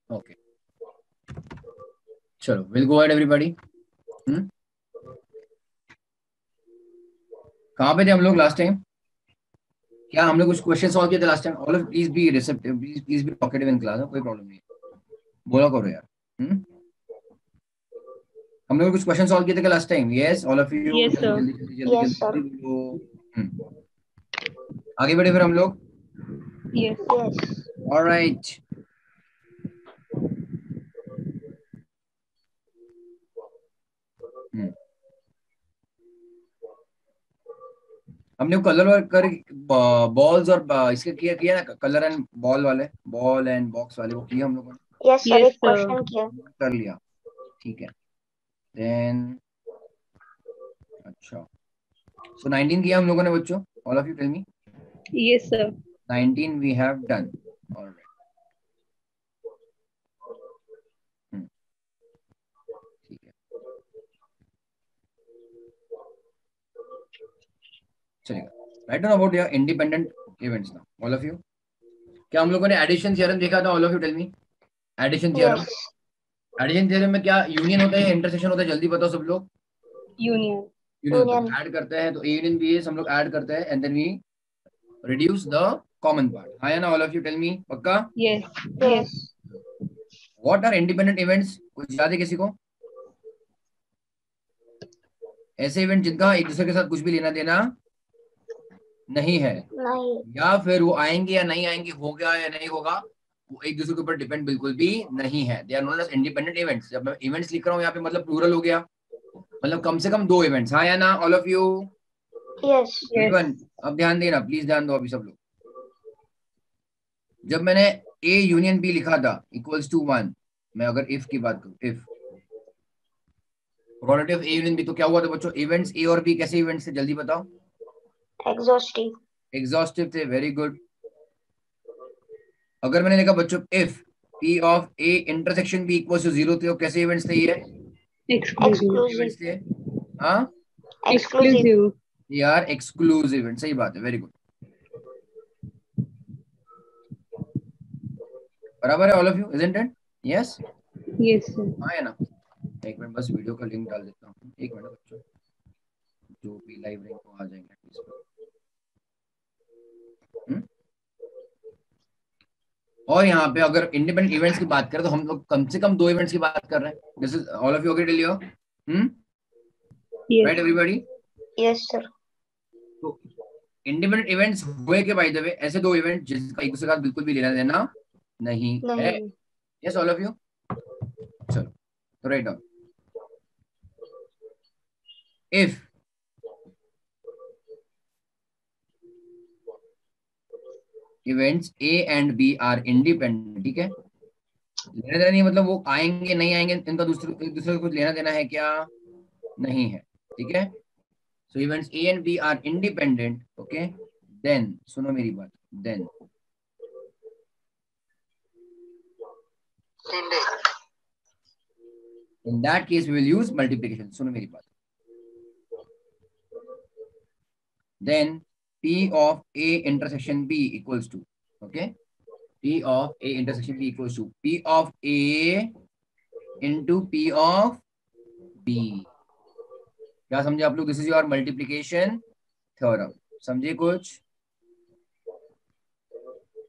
Okay चलो will go ahead everybody. कहाँ पे थे हम लोग लास्ट टाइम? क्या हम लोग कुछ क्वेश्चन सॉल्व किए थे last time? All of please be receptive, please be talkative in class, कोई प्रॉब्लम नहीं है, बोला करो यार। हम लोग कुछ क्वेश्चन सॉल्व किए थे क्या last time? Yes all of you, Yes, जल्दी sir. जल्दी जल्दी जल्दी Yes, जल्दी sir. जल्दी बोलो। आगे बढ़े फिर हम लोग। Yes. Yes. ऑलराइट, हमने कलर वर्क कर बॉल्स और इसके किया किया ना, कलर एंड बॉल वाले, बॉल एंड बॉक्स वाले, वो किया हम लोगों ने, Yes, sir. Yes, एक sir. क्वेश्चन किया। कर लिया, ठीक है। देन अच्छा, सो 19 किया हम लोगों ने बच्चों, all of you tell me. Yes, sir. 19 we have done, all right, ठीक है, चलेगा। Write down about your independent events now all of you. क्या हम लोगों ने एडिशन थ्योरम देखा था? All of you tell me, addition theorem. Yes. Addition theorem में क्या यूनियन होता है या इंटरसेक्शन होता है? जल्दी बताओ सब लोग। Union. यूनियन होता Union. है, ऐड करते हैं तो ए यूनियन बी हम लोग ऐड करते हैं and then we reduce the common part. हाँ या ना? All of you tell me, पक्का? Yes. Yes. What are independent events? कुछ याद है किसी को? ऐसे इवेंट जिनका एक दूसरे के साथ कुछ भी लेना देना नहीं है, नहीं। या फिर वो आएंगे या नहीं आएंगे, होगा या नहीं होगा, वो एक दूसरे के ऊपर डिपेंड बिल्कुल भी नहीं है। They are known as independent events. जब मैं इवेंट्स लिख रहा हूँ यहाँ पे मतलब प्लूरल हो गया, मतलब कम से कम 2 इवेंट्स। हाँ या ना? All of you Yes. Yes. Everyone, अब ध्यान देना, प्लीज ध्यान दो अभी सब लोग। जब मैंने ए यूनियन बी लिखा था इक्वल्स टू 1, मैं अगर इफ की बात करूं, if probability of A union B, तो क्या हुआ था बच्चों? इवेंट्स ए और बी कैसे इवेंट्स थे? जल्दी बताओ। Exhaustive. एग्जॉस्टिव थे, वेरी गुड। अगर मैंने लिखा बच्चों if P of A intersection B equals to 0, थे वो कैसे इवेंट्स थे? ये Exclusive. Events Exclusive. थे। हाँ Exclusive. Exclusive. यार, एक्सक्लूसिव इवेंट, सही बात है, वेरी गुड, बराबर है all of you, isn't it? Yes, Yes, sir. हाँ है ना? एक मिनट बस वीडियो का लिंक डाल देता हूँ, एक मिनट बच्चों, जो भी लाइव लिंक को आ जाएंगे इस पर। और यहाँ पे अगर इंडिपेंडेंट इवेंट्स की बात करें तो हम लोग कम से कम 2 इवेंट्स की बात कर रहे हैं। This is all of you agree till your Yes. Right everybody? Yes, sir. तो इंडिपेंडेंट इवेंट्स हुए के बाय द वे ऐसे 2 इवेंट जिसका एक दूसरे का बिल्कुल भी लेना देना नहीं है। नहीं। यस ऑल ऑफ यू, चलो तो write down, if events A and B are independent, ठीक है, लेना देना नहीं मतलब वो आएंगे नहीं आएंगे, इनका दूसरे एक दूसरे को कुछ लेना देना है क्या? नहीं है, ठीक है। So events A and B are independent, okay, then सुनो मेरी बात, then in that case we will use multiplication। सुनो मेरी बात, then p of a intersection b equals to, okay, p of a intersection b equals to p of a into p of b। क्या समझे आप लोग? This is your multiplication theorem. समझे कुछ?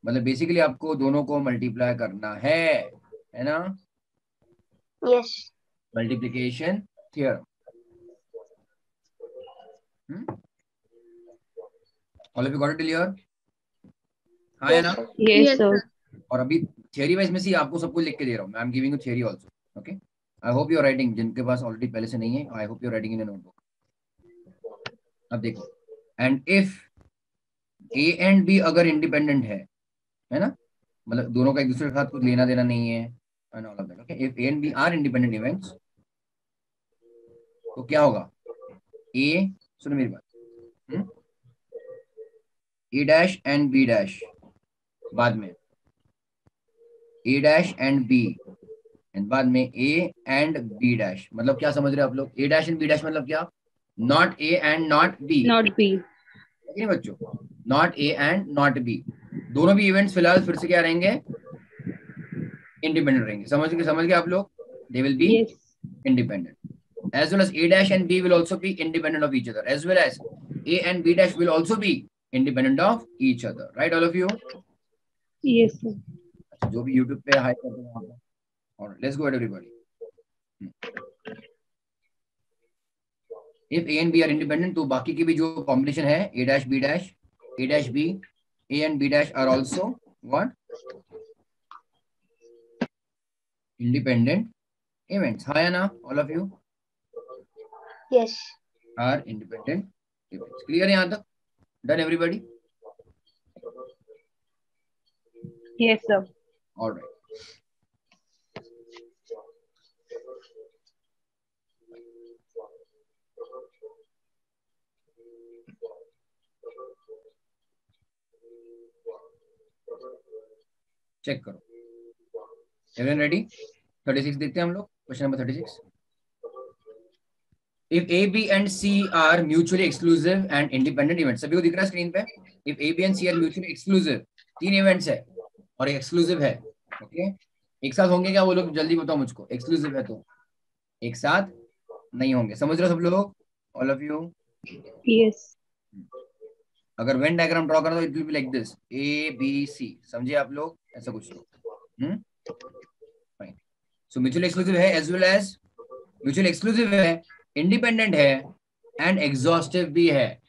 मतलब बेसिकली आपको दोनों को मल्टीप्लाई करना है ना? Yes. Multiplication theorem. All of you got it clear? हाँ है Yes, ना? sir. Yes, sir. और अभी थियरी वाइज में से आपको सबको लिख के दे रहा हूँ, I am giving you theory also, okay. I hope you are writing, जिनके पास ऑलरेडी पहले से नहीं है, I hope you are writing in a notebook. अब देखो, and if A and B अगर इंडिपेंडेंट है ना, मतलब दोनों का एक दूसरे के साथ कुछ लेना देना नहीं है, and all of that, okay, if A and B are independent events, तो क्या होगा? ए, सुनो मेरी बात, A dash and B dash, बाद में A dash and B, and बाद में ए एंड बी डैश। मतलब क्या समझ रहे हो आप लोग? ए डैश एंड बी डैश मतलब क्या? Not A and not be, Not B. नहीं बच्चों, not A and not be. दोनों भी इवेंट्स फिलहाल फिर से क्या रहेंगे? इंडिपेंडेंट रहेंगे. समझ गए आप लोग? They will be Yes. independent. As well as A dash and B will also be independent of each other. As well as A and B dash will also be independent of each other. Right, all of you? Yes, sir. जो भी YouTube पे high करते हैं वहाँ पे. Alright, let's go ahead everybody. If A and B are independent, तो बाकी की भी जो combination है A dash B dash, A dash B, A and B dash are also what? Independent events. Hi Anna, all of you Yes. are independent events. Clear यहाँ तक? Done everybody? Yes, sir. All right. Check करो. Everyone ready? 36 देखते हैं हम लोग. Question number 36. If A, B and C are mutually exclusive and independent events. सभी को दिख रहा है स्क्रीन पे? If A, B and C are mutually exclusive, 3 events है और exclusive है. ओके, एक साथ होंगे क्या वो लोग? जल्दी बताओ मुझको. एक्सक्लूसिव है तो एक साथ नहीं होंगे. समझ रहे हो सब लोग? All of you? Yes. अगर वेन डायग्राम ड्रॉ करो तो it will be like this, A B C. समझे आप लोग? ऐसा कुछ तो. फाइन. सो म्यूचुअल एक्सक्लूसिव है, as well as mutual exclusive है, इंडिपेंडेंट है एंड एग्जॉस्टिव भी है.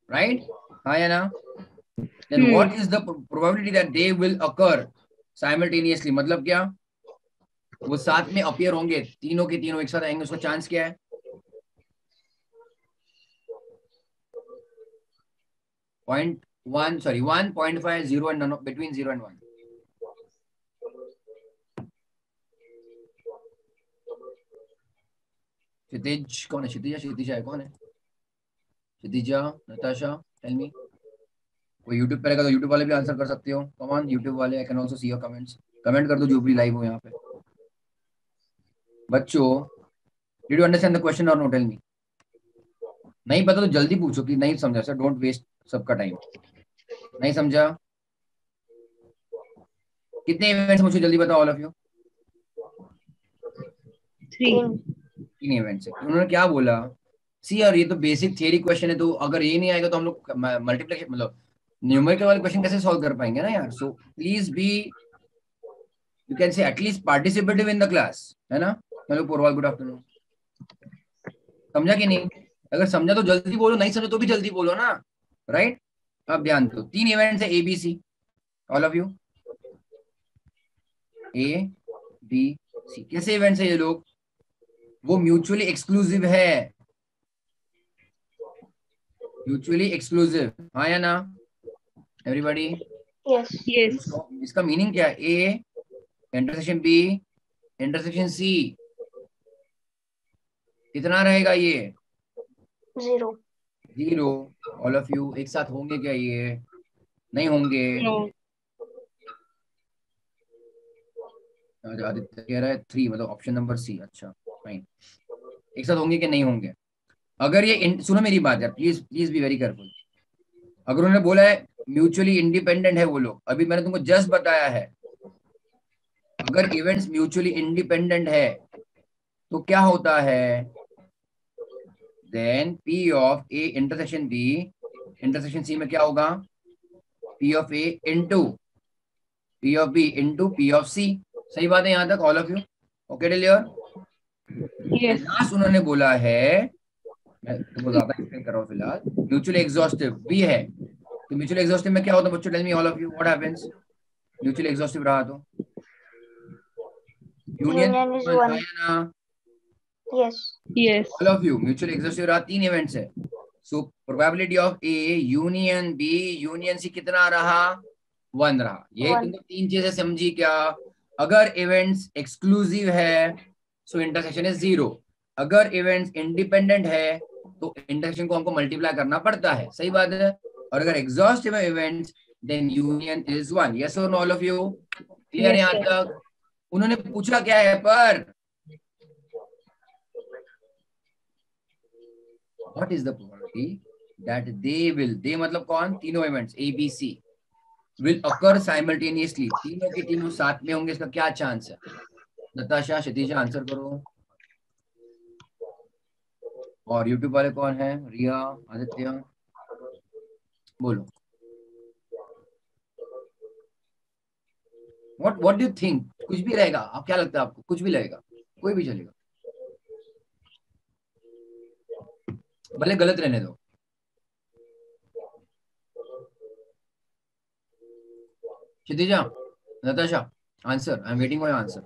राइट? हाँ या ना? Then what is the probability that they will occur simultaneously? मतलब क्या? वो साथ में अपीयर होंगे, तीनों के तीनों एक साथ आएंगे. उसका चांस क्या है? 0.1 sorry 1.5 0 and none, between 0 and 1. क्षितिज कौन है? क्षितिजा है. कौन है क्षितिजा? Natasha, tell me. कोई YouTube पे रहेगा तो YouTube वाले भी आंसर कर सकते हो. कम ऑन YouTube वाले, I can also see your comments. Comment कर दो जो भी लाइव हो यहाँ पे. बच्चों, did you understand the question और नो? Tell me. नहीं पता तो जल्दी पूछो कि नहीं समझा सर. डोंट वेस्ट सबका टाइम. नहीं समझा? कितने इवेंट्स मुझे जल्दी बताओ ऑल ऑफ यू. 3. 3 इवेंट्स है. उन्होंने क्या बोला? सी यार ये तो बेसिक थियरी क्वेश्चन है, तो अगर ये नहीं आएगा तो हम लोग मल्टीप्लिकेशन मतलब न्यूमेरिकल वाले क्वेश्चन कैसे सॉल्व कर पाएंगे ना यार. So please be, you can say at least participative in the class, है ना? Hello Porwal, good afternoon. समझा कि नहीं? अगर समझा तो जल्दी बोलो, नहीं समझा तो भी जल्दी बोलो ना. राइट? अब ध्यान दो. 3 इवेंट्स है A B C. All of you, A B C. कैसे इवेंट्स है ये लोग? वो म्यूचुअली एक्सक्लूसिव है. Mutually exclusive. हाँ या ना एवरीबॉडी? Yes. Yes. इसका मीनिंग क्या है? A intersection B intersection C. कितना रहेगा ये? 0. 0. ऑल ऑफ यू, एक साथ होंगे क्या ये? नहीं होंगे. No. आदित्य कह रहा है 3, मतलब ऑप्शन नंबर सी. अच्छा फाइन. एक साथ होंगे कि नहीं होंगे? अगर ये सुनो मेरी बात यार, please please be very careful. अगर उन्होंने बोला है म्यूचुअली इंडिपेंडेंट है वो लोग, अभी मैंने तुमको जस्ट बताया है, अगर इवेंट्स म्यूचुअली इंडिपेंडेंट है तो क्या होता है? Then P of A intersection B intersection C में क्या होगा? P of A into P of B into P of C. सही बात है यहाँ तक ऑल ऑफ यू? ओके डिलियर? Yes. लास्ट उन्होंने बोला है, मैं तुमको ज्यादा एक्सप्लेन कर रहा हूँ फिलहाल, म्यूचुअली एग्जॉस्टिव भी है. तो म्यूचुअली एग्जॉस्टिव में क्या होता है बच्चों? Tell me all of you, what happens mutually exhaustive रहा तो? Union Union is 1. ना? Yes. Yes. All of you, mutually exhaustive रहा. 3 इवेंट्स है. So probability of A union B union C कितना रहा? 1 रहा. ये 1. तुमको 3 चीजें समझी क्या? अगर इवेंट्स एक्सक्लूसिव है सो इंटरसेक्शन इज 0. अगर इवेंट्स इंडिपेंडेंट है तो इंटरसेक्शन को हमको मल्टीप्लाई करना पड़ता है. सही बात है? और अगर एग्जॉस्टिव है events then union is 1. Yes और no all of you? Clear Yes, यहाँ sir. तक? उन्होंने पूछा क्या है पर? What is the probability that they will, they मतलब कौन? तीनों events A B C, will occur simultaneously, तीनों के तीनों साथ में होंगे, इसका क्या चांस है? नताशा, क्षितिजा आंसर करो। और यूट्यूब वाले कौन है? रिया, आदित्य, बोलो। What do you think? कुछ भी रहेगा, आप क्या लगता है आपको? कुछ भी लगेगा, कोई भी चलेगा, भले गलत रहने दो। Kshitija, Natasha, answer, I am waiting for your answer.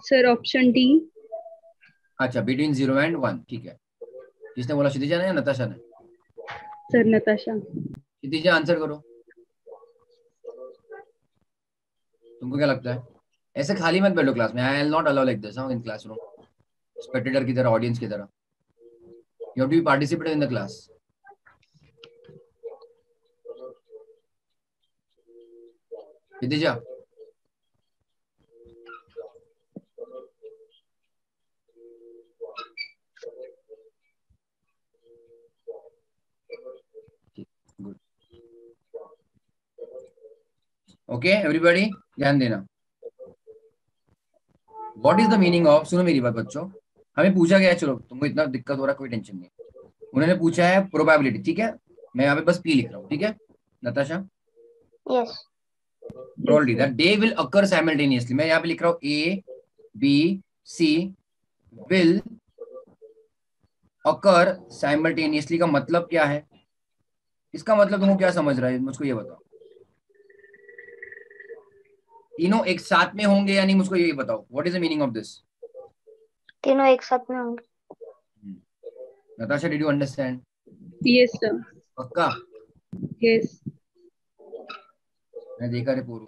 Sir option D. अच्छा, बिटवीन 0 and 1, ठीक है। किसने बोला, क्षितिजा ने या नताशा ने? सर नताशा। क्षितिजा आंसर करो, तुमको क्या लगता है? ऐसे खाली मत बैठो क्लास में, I will not allow like this in classroom, spectator की तरह, ऑडियंस की तरह। You have to be participate in the class. Kshitija, good, okay everybody, ध्यान देना। What is the meaning of, सुनो मेरी बात बच्चों, हमें पूछा गया है, चलो तुमको इतना दिक्कत हो रहा, कोई टेंशन नहीं, उन्होंने पूछा है प्रोबेबिलिटी, ठीक है। मैं यहाँ पे बस पी लिख रहा हूँ, ठीक है Natasha? Yes. Probability that they will occur simultaneously, मैं यहाँ पे लिख रहा हूँ A, B, C will occur simultaneously का मतलब क्या है? इसका मतलब तुमको क्या समझ रहा है, मुझको ये बताओ। तीनों एक साथ में होंगे या नहीं, मुझको ये बताओ। What is the meaning of this? तीनों एक साथ में होंगे। Natasha, did you understand? Yes sir. पक्का? यस। मैं देखा रे पूर्व,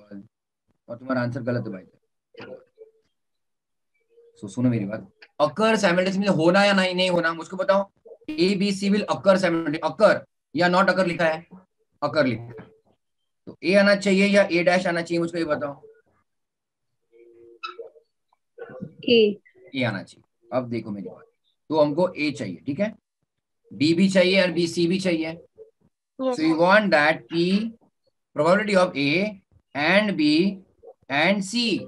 और तुम्हारा आंसर गलत है भाई। सुनो मेरी बात, अकर साइमल्टेनियसली होना या नहीं नहीं होना, मुझको बताओ। A B C will occur simultaneously, occur या नॉट अकर लिखा है? अकर लिखा है, तो ए आना चाहिए या ए डैश आना चाहिए, मुझको ये बताओ। ए आना चाहिए। अब देखो मेरी बात, तो हमको ए चाहिए, ठीक है, बी भी चाहिए और बी सी भी चाहिए। Yes. So you want that P probability of A and B and C,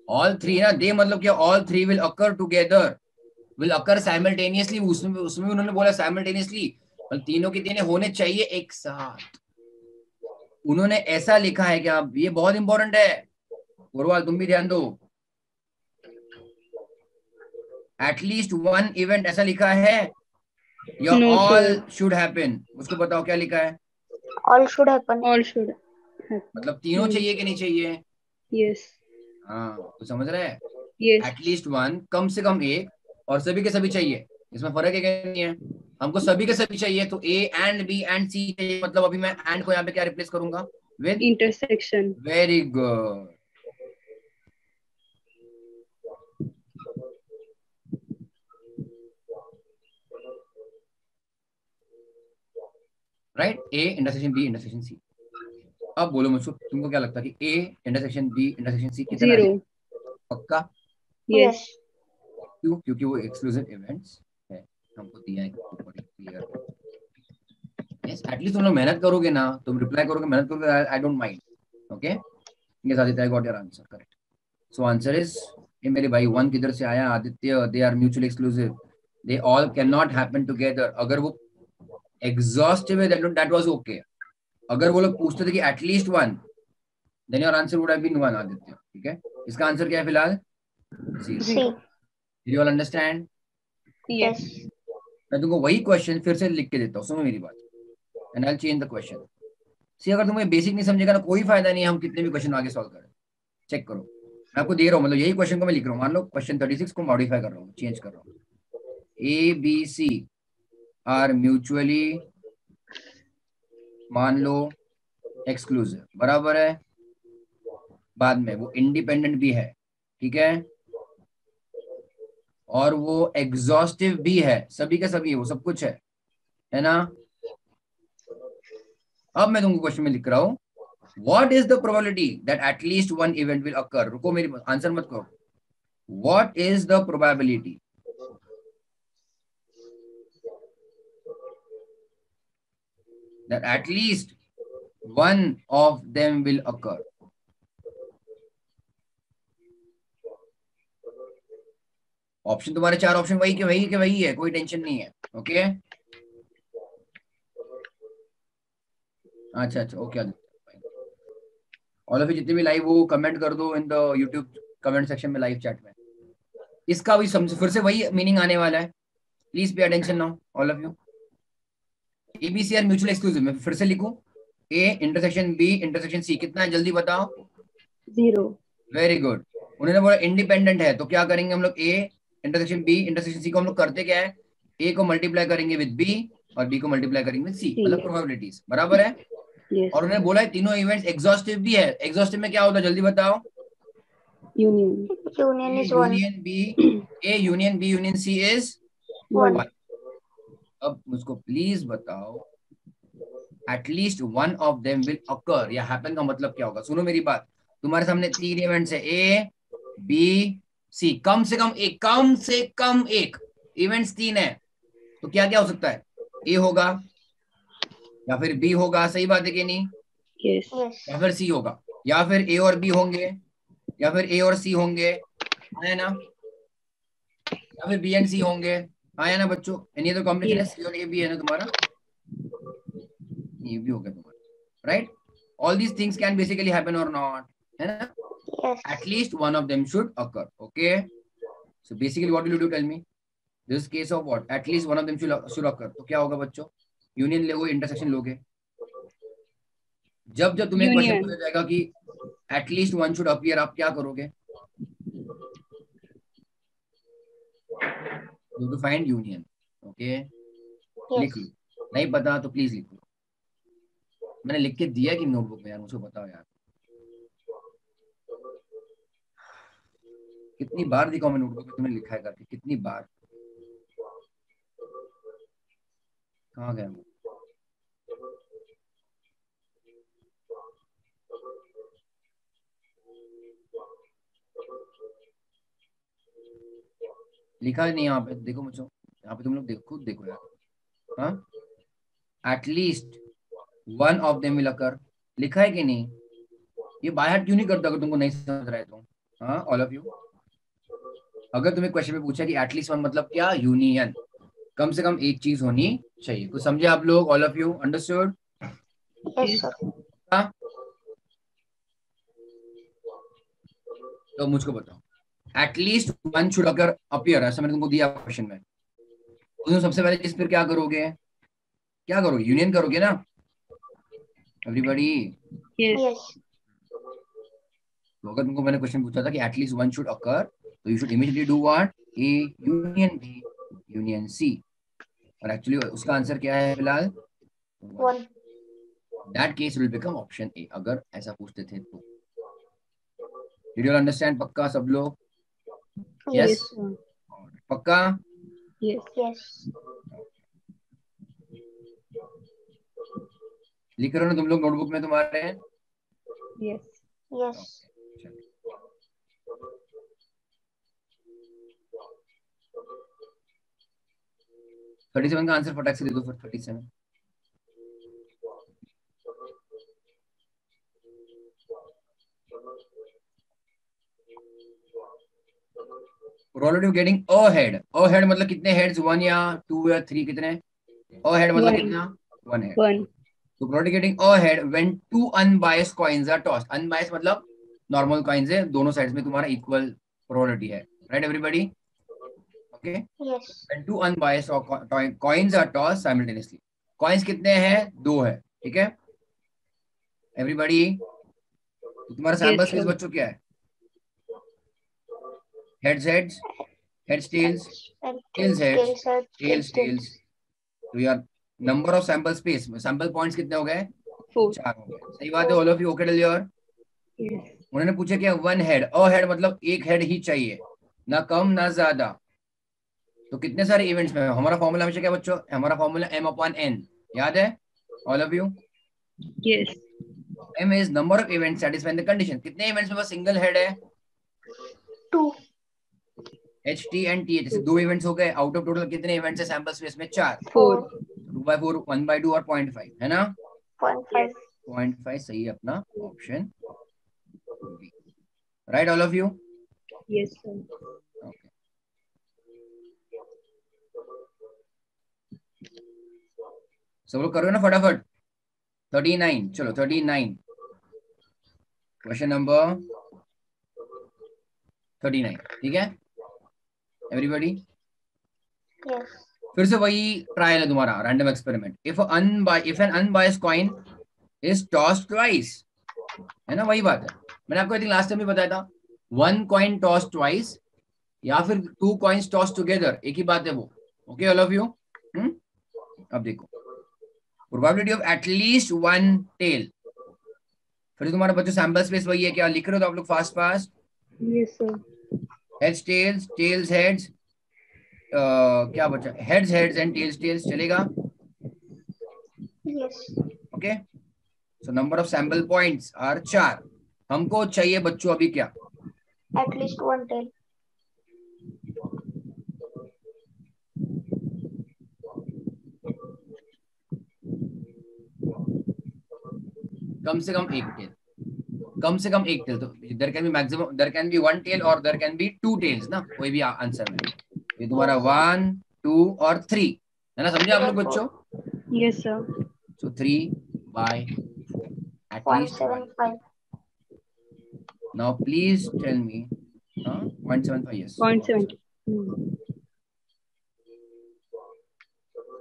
all three ना, दे मतलब क्या, all three will occur together, will occur simultaneously, उसमें उन्होंने बोला साइमल्टेनियसली, तीनों के तीनों होने चाहिए एक साथ। उन्होंने ऐसा लिखा है क्या? ये बहुत इंपॉर्टेंट है, गुरवाल तुम भी ध्यान दो। एटलीस्ट वन इवेंट ऐसा लिखा है या ऑल शुड हैपन? उसको बताओ क्या लिखा है? All should happen. All should. मतलब तीनों चाहिए कि नहीं चाहिए? यस। हाँ, तो समझ रहे हैं? यस। एटलीस्ट वन, कम से कम एक, और सभी के सभी चाहिए, इसमें फर्क है क्या? नहीं है, हमको सभी के सभी चाहिए, तो ए एंड बी एंड सी चाहिए, मतलब अभी मैं एंड को यहाँ पे क्या रिप्लेस करूंगा? With intersection. Very good. Right, A intersection B intersection C. अब बोलो मुझको, तुमको क्या लगता है कि A intersection B intersection C कितना है? पक्का? यस। क्यों? क्योंकि वो एक्सक्लूसिव इवेंट्स है, हमको दिया है क्लियर। यस, एटलीस्ट तुम लोग मेहनत करोगे ना, तुम रिप्लाई करोगे, मेहनत करोगे, आई डोंट माइंड। ओके, ये Aditya, I got your answer correct. So answer is, ये मेरे भाई वन किधर से आया? Aditya, they are mutually exclusive, they all can not happen together. अगर वो एग्जॉस्टिव है दैट वाज ओके। अगर वो लोग पूछते थे कि at least one, then your answer would have been one, Aditya, ठीक है। इसका आंसर क्या है फिलहाल? C. You all understand? Yes. मैं तुमको वही क्वेश्चन फिर से लिख के देता हूँ, सुनो मेरी बात, and I will change the question. See, अगर तुम्हें बेसिक नहीं समझेगा ना, कोई फायदा नहीं है हम कितने भी क्वेश्चन आगे सॉल्व करें। चेक करो, मैं आपको दे रहा हूँ, मतलब यही क्वेश्चन को मैं लिख रहा हूँ, मान लो क्वेश्चन 36 को मॉडिफाई कर रहा हूँ, चेंज कर रहा हूँ। A B C are mutually, मान लो एक्सक्लूसिव, बराबर है, बाद में वो इंडिपेंडेंट भी है, ठीक है, और वो एग्जॉस्टिव भी है, सभी के सभी, वो सब कुछ है ना। अब मैं तुमको क्वेश्चन में लिख रहा हूं, what is the probability that at least one event will occur. रुको, मेरी आंसर मत करो। What is the probability that at least one of them will occur. Option तुम्हारे 4 ऑप्शन वही के वही है, कोई टेंशन नहीं है. ओके अच्छा ओके. ऑल ऑफ यू जितने भी लाइव वो कमेंट कर दो in the YouTube comment section में, लाइव चैट में. इसका भी समझ फिर से वही मीनिंग आने वाला है. Please pay attention now all of you. ABC are mutual exclusive. मैं फिर से लिखूं, A intersection B intersection C. कितना है जल्दी बताओ. 0. Very good. उन्होंने बोला इंडिपेंडेंट है, तो क्या करेंगे हम लोग, A intersection B intersection C को हम लोग करते क्या है, ए को मल्टीप्लाई करेंगे विद बी और बी को मल्टीप्लाई करेंगे विद सी, मतलब प्रोबेबिलिटीज. बराबर है. Yes. और उन्होंने बोला है तीनों इवेंट्स एग्जॉस्टिव भी है. एग्जॉस्टिव में क्या होता है जल्दी बताओ. Union. Union is 1. Union B, A union B union C is 1. 1. अब मुझको प्लीज बताओ, at least one of them will occur या हैपन का मतलब क्या होगा. सुनो मेरी बात. तुम्हारे सामने 3 इवेंट्स है, ए बी सी. कम से कम एक इवेंट्स 3 है, तो क्या क्या हो सकता है. ए होगा या फिर बी होगा, सही बात है कि नहीं. Yes. Yes. या फिर सी होगा, या फिर ए और बी होंगे, या फिर ए और सी होंगे, है ना, या फिर बी एंड सी होंगे, है ना बच्चों. एनी अदर कॉम्बिनेशन है, सी और ए भी है ना तुम्हारा, ये भी हो गया तुम्हारा, right. All these things can basically happen और नॉट, है ना. Yes. At least one of them should occur. Okay. So basically, what will you do? Tell me. This case of what? At least one of them should occur. तो क्या होगा बच्चों. Union लोगे, intersection लोगे. जब जब तुम्हें क्वेश्चन पूछा जाएगा कि at least one should appear, आप क्या करोगे. You to find union. Okay. लिख लो. नहीं पता तो प्लीज लिखो. मैंने लिख के दिया कि नोटबुक में, यार मुझे बताओ यार. कितनी बार दिखाऊं मैं नोटबुक में तुमने लिखा है करके, कितनी बार. कहाँ गया वो. लिखा नहीं यहाँ पे, देखो मुझे यहाँ पे, तुम लोग देखो, खुद देखो यार. हाँ, at least one of them will अकर, लिखा है कि नहीं. ये बाय हार्ट क्यों नहीं करता अगर तुमको नहीं समझ रहा है तो. हाँ ऑल ऑफ यू. अगर तुम्हें क्वेश्चन में पूछा कि एटलीस्ट वन मतलब क्या, यूनियन, कम से कम एक चीज होनी चाहिए. कुछ समझे आप लोग. All of you understood. Yes, sir. तो मुझको बताओ, at least one should occur appear, ऐसा मैंने तुमको दिया क्वेश्चन में. उसमें सबसे पहले चीज फिर क्या करोगे, यूनियन करोगे ना एवरीबॉडी. Yes. Yes. तो अगर तुमको मैंने क्वेश्चन पूछा था कि एटलीस्ट वन शुड अकर, तो you should immediately do what, A union B union C. और एक्चुअली उसका आंसर क्या है फिलहाल, 1. That case will become option A, अगर ऐसा पूछते थे तो. डिड यू अंडरस्टैंड पक्का सब लोग. Yes. यस पक्का. Yes. Yes. लिख रहे हो ना तुम लोग नोटबुक में तुम्हारे. Yes. Yes. 37 का आंसर फटाक से दे दो फिर. 37 already getting a head. A head मतलब कितने हेड्स, 1 या 2 या 3, कितने. अ हेड मतलब One. कितना, 1 हेड. 1. तो already getting a head when 2 unbiased coins are tossed. Unbiased मतलब नॉर्मल कॉइन्स है, दोनों साइड्स में तुम्हारा इक्वल प्रोबेबिलिटी है, right everybody. Okay. Yes. When two unbiased coins are tossed simultaneously. Coins कितने हैं, 2 है, ठीक है एवरीबॉडी. तो तुम्हारा सैंपल स्पेस बच्चों क्या है, heads heads, heads tails, tails heads, tails tails. तो यार number of sample space, sample points कितने हो गए, 4. 4 हो गए. सही बात है all of you. Okay tell your. Yes. उन्होंने पूछा क्या, 1 हेड. अ हेड मतलब एक हेड ही चाहिए, ना कम ना ज्यादा. तो कितने सारे इवेंट्स में, हमारा फॉर्मूला हमेशा क्या बच्चों, हमारा फॉर्मूला m/n, याद है all of you. Yes. m is number of events satisfying the condition. कितने इवेंट्स में बस सिंगल हेड है, 2. h t and t, जैसे 2 इवेंट्स हो गए. आउट ऑफ टोटल कितने इवेंट्स है सैंपल स्पेस में, 4. 4. 2/4, 1/2 और 0.5 है ना? 0.5. 0.5 सही है अपना option B. Right all of you? Yes, sir. Okay, सब लोग करो ना फटाफट। 39, चलो 39, क्वेश्चन नंबर 39, ठीक है एवरीबॉडी? Yes. फिर से वही ट्रायल है तुम्हारा, random experiment. If N unbiased coin is tossed twice, है ना, वही बात है। मैंने आपको आई थिंक लास्ट टाइम भी बताया था, 1 कॉइन टॉस ट्वाइस या फिर 2 कॉइन्स टॉस टुगेदर, एक ही बात है वो। Okay all of you? अब देखो, प्रोबेबिलिटी ऑफ एटलीस्ट 1 टेल। फिर तुम्हारा बच्चों सैंपल स्पेस वही है, क्या लिख रहे हो तो आप लोग fast fast? Yes, sir. Heads tails, tails heads, क्या बचा, heads heads and tails tails, चलेगा? Yes. Okay, so number of sample points are 4। हमको चाहिए बच्चों अभी क्या? At least 1 tail. कम से कम एक टेल, कम से कम एक टेल। तो there can be maximum, there can be 1 tail और देयर कैन बी 2 टेल्स ना, कोई भी आंसर में। ये तुम्हारा 1, 2 और 3 है ना, समझे आप लोग बच्चों? Yes, sir. So 3/4 at least 1 tail. 0.75. Now please tell me, 0.75, yes, 0.70.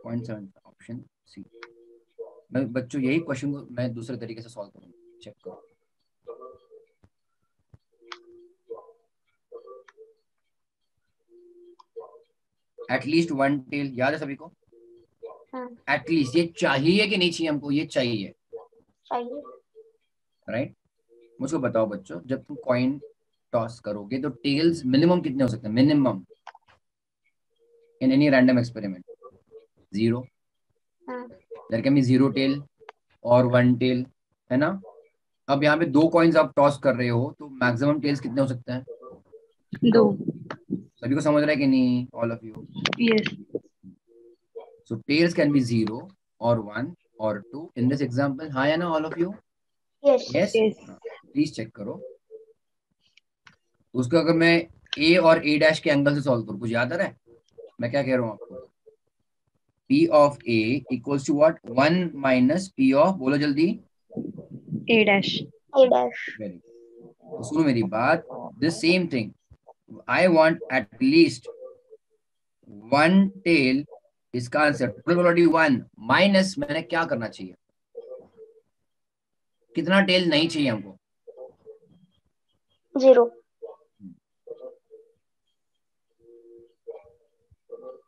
0.75 option C. मैं बच्चों यही क्वेश्चन को मैं दूसरे तरीके से सॉल्व करूंगा, चेक करो। एटलीस्ट 1 टेल याद है सभी को? एटलीस्ट ये चाहिए कि नहीं चाहिए हमको? ये चाहिए, चाहिए। राइट? मुझको बताओ बच्चों, जब तुम कॉइन टॉस करोगे तो टेल्स मिनिमम कितने हो सकते हैं? Minimum in any random experiment 0। There can be 0 tail और 1 टेल, है ना? अब यहाँ पे 2 कॉइन्स आप टॉस कर रहे हो तो मैक्सिमम टेल्स कितने हो सकते हैं? 2. सभी को समझ रहा है कि नहीं all of you? Yes. So tails can be 0 और 1 और 2 इन दिस एग्जांपल, हाँ या ना all of you? Yes. Yes, Yes. Please check करो। उसको अगर मैं ए और ए डैश के एंगल से सॉल्व करूँ, कुछ याद आ रहा है मैं क्या कह रहा हूँ आपको? P of A equals to what? 1 minus P of, बोलो जल्दी। A dash. A dash. Very good. तो सुनो मेरी बात, this same thing, I want at least 1 tail. इसका आंसर प्रोबेबिलिटी 1 माइनस मैंने क्या करना चाहिए? कितना टेल नहीं चाहिए हमको? 0.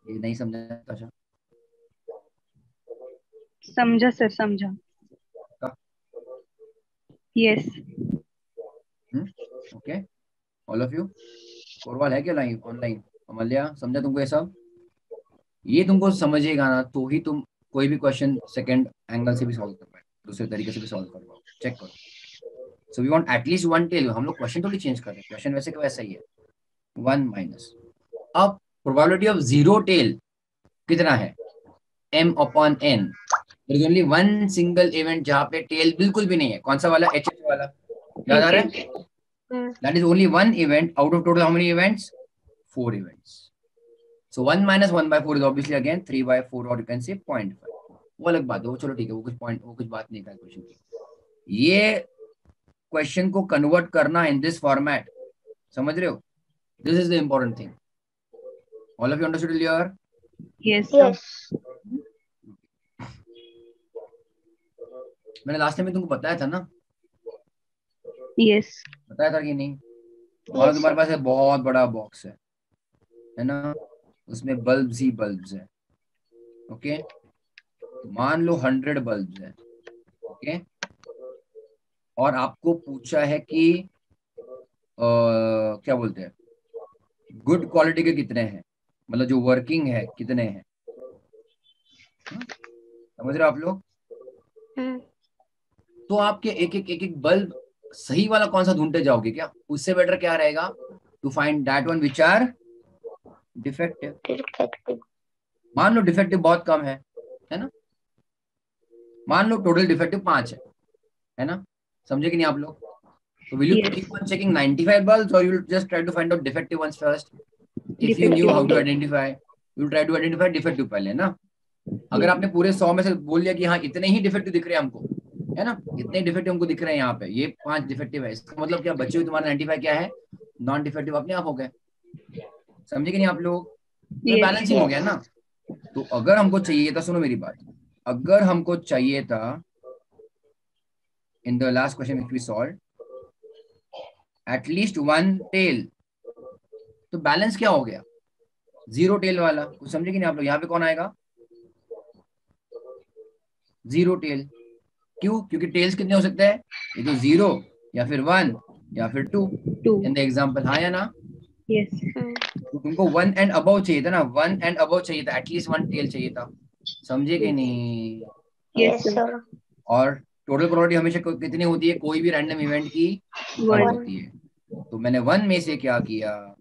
ये नहीं समझा अच्छा? समझा सर, समझा. Yes. Okay all of you? कोरवाल है क्या लाइव ऑनलाइन? अमल्या समझा तुमको ये सब? ये तुमको समझेगा ना तो ही तुम कोई भी क्वेश्चन सेकंड एंगल से भी सॉल्व कर पाए, दूसरे तरीके से भी सॉल्व कर पाओ। चेक करो। So we want at least 1 tail. हम लोग क्वेश्चन थोड़ी चेंज कर रहे हैं, क्वेश्चन वैसे का वैसा ही है। 1 माइनस, अब प्रोबेबिलिटी ऑफ 0 टेल कितना है? m/n। There is only 1 single event जहां पे टेल बिल्कुल भी नहीं है। कौन सा वाला? एच वाला, याद आ रहा है? That is only 1 event out of total how many events? 4 events. So 1 minus 1/4 is obviously again 3/4, or you can say 0.5. वो अलग बात है, वो चलो ठीक है, वो कुछ पॉइंट, वो कुछ बात नहीं था क्वेश्चन की। ये क्वेश्चन को कन्वर्ट करना इन दिस फॉर्मेट, समझ रहे हो? This is the important thing. All of you understood clear? Yes, sir. Yes. मैंने लास्ट टाइम में तुमको बताया था ना? Yes. बताया था कि नहीं? और Yes, तुम्हारे sir. पास एक बहुत बड़ा बॉक्स है ना, उसमें बल्ब्स ही बल्ब्स है। ओके, मान लो 100 बल्ब्स है। ओके, और आपको पूछा है कि क्या बोलते हैं, गुड क्वालिटी के कितने हैं, मतलब जो वर्किंग है कितने हैं? समझ रहे हो आप लोग? तो आपके एक एक बल्ब सही वाला कौन सा ढूंढते जाओगे क्या? उससे बेटर क्या रहेगा? To find that one which are defective. Defective. मान लो डिफेक्टिव बहुत कम है ना, मान लो टोटल डिफेक्टिव 5 है ना, समझे कि नहीं आप लोग? तो will you Yes. keep on checking 95 bulbs or you'll just try to find out defective ones first? If you knew how to identify, you'll try to identify defective पहले ना. अगर आपने पूरे 100 में से बोल लिया कि हाँ इतने ही डिफेक्टिव दिख रहे हैं हमको, है ना, इतने डिफेक्टिव हमको दिख रहे हैं यहाँ पे, ये 5 डिफेक्टिव है, इसका मतलब क्या बचे हुए तुम्हारे 95 क्या है, नॉन डिफेक्टिव अपने आप हो गए. समझे कि नहीं आप लोग? ये Yes. बैलेंसिंग हो गया ना. तो अगर हमको चाहिए था, सुनो मेरी बात, अगर हमको चाहिए था in the last question which we solve at least 1 tail, तो बैलेंस क्या हो गया? 0 टेल वाला. कुछ समझे कि नहीं आप लोग? यहाँ पे कौन आएगा? 0 टेल. क्यों? क्योंकि टेल्स कितने हो सकते हैं? ये तो 0 या फिर 1 या फिर 2 इन द एग्जांपल. हाँ या ना? Yes. तो तुमको 1 एंड अबव चाहिए था ना, 1 एंड अबव चाहिए था, एटलीस्ट 1 टेल चाहिए था. समझे कि नहीं? Yes, sir. और टोटल प्रोबेबिलिटी हमेशा कितनी होती है? कोई भी रैंडम इवेंट की 1 1. होती है. तो मैंने 1 में से क्या किया,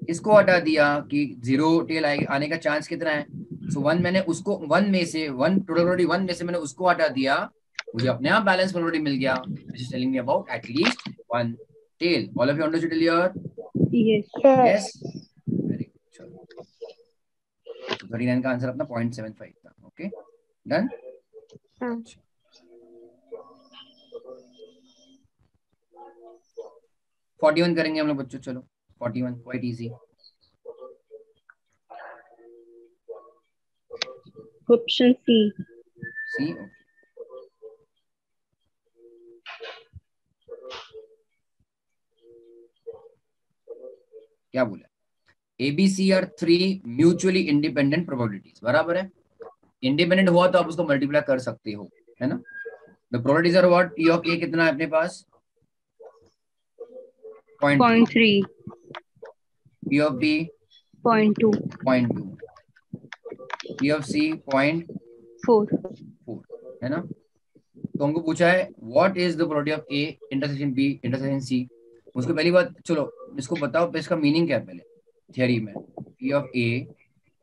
इसको हटा दिया कि 0 टेल आने का चांस कितना है. सो 1 मैंने उसको 1 में से 1 टोटल प्रोबेबिलिटी 1 में से मैंने उसको हटा दिया, मुझे अपने आप बैलेंस प्रोबेबिलिटी मिल गया, which is telling me about at least 1 tail. All of you understood clear? Yes. Yes, very good. चलो, तो 39 का आंसर अपना 0.75 था. Okay, done. 41 करेंगे हम लोग बच्चों. चलो 41, quite easy. Option C. C. Okay, क्या बोला? ABC are 3 mutually independent probabilities. बराबर है. इंडिपेंडेंट हुआ तो आप उसको मल्टीप्लाई कर सकते हो, है ना. The probabilities are what? P of A कितना है अपने पास? 0.3. 0.3. P of B 0.2. 0.2. P of C 0.4, 4. है ना. तो हमको पूछा है what is the probability of A intersection B intersection C. उसको पहली बात, चलो इसको बताओ इसका मीनिंग क्या है पहले थियरी में. P of A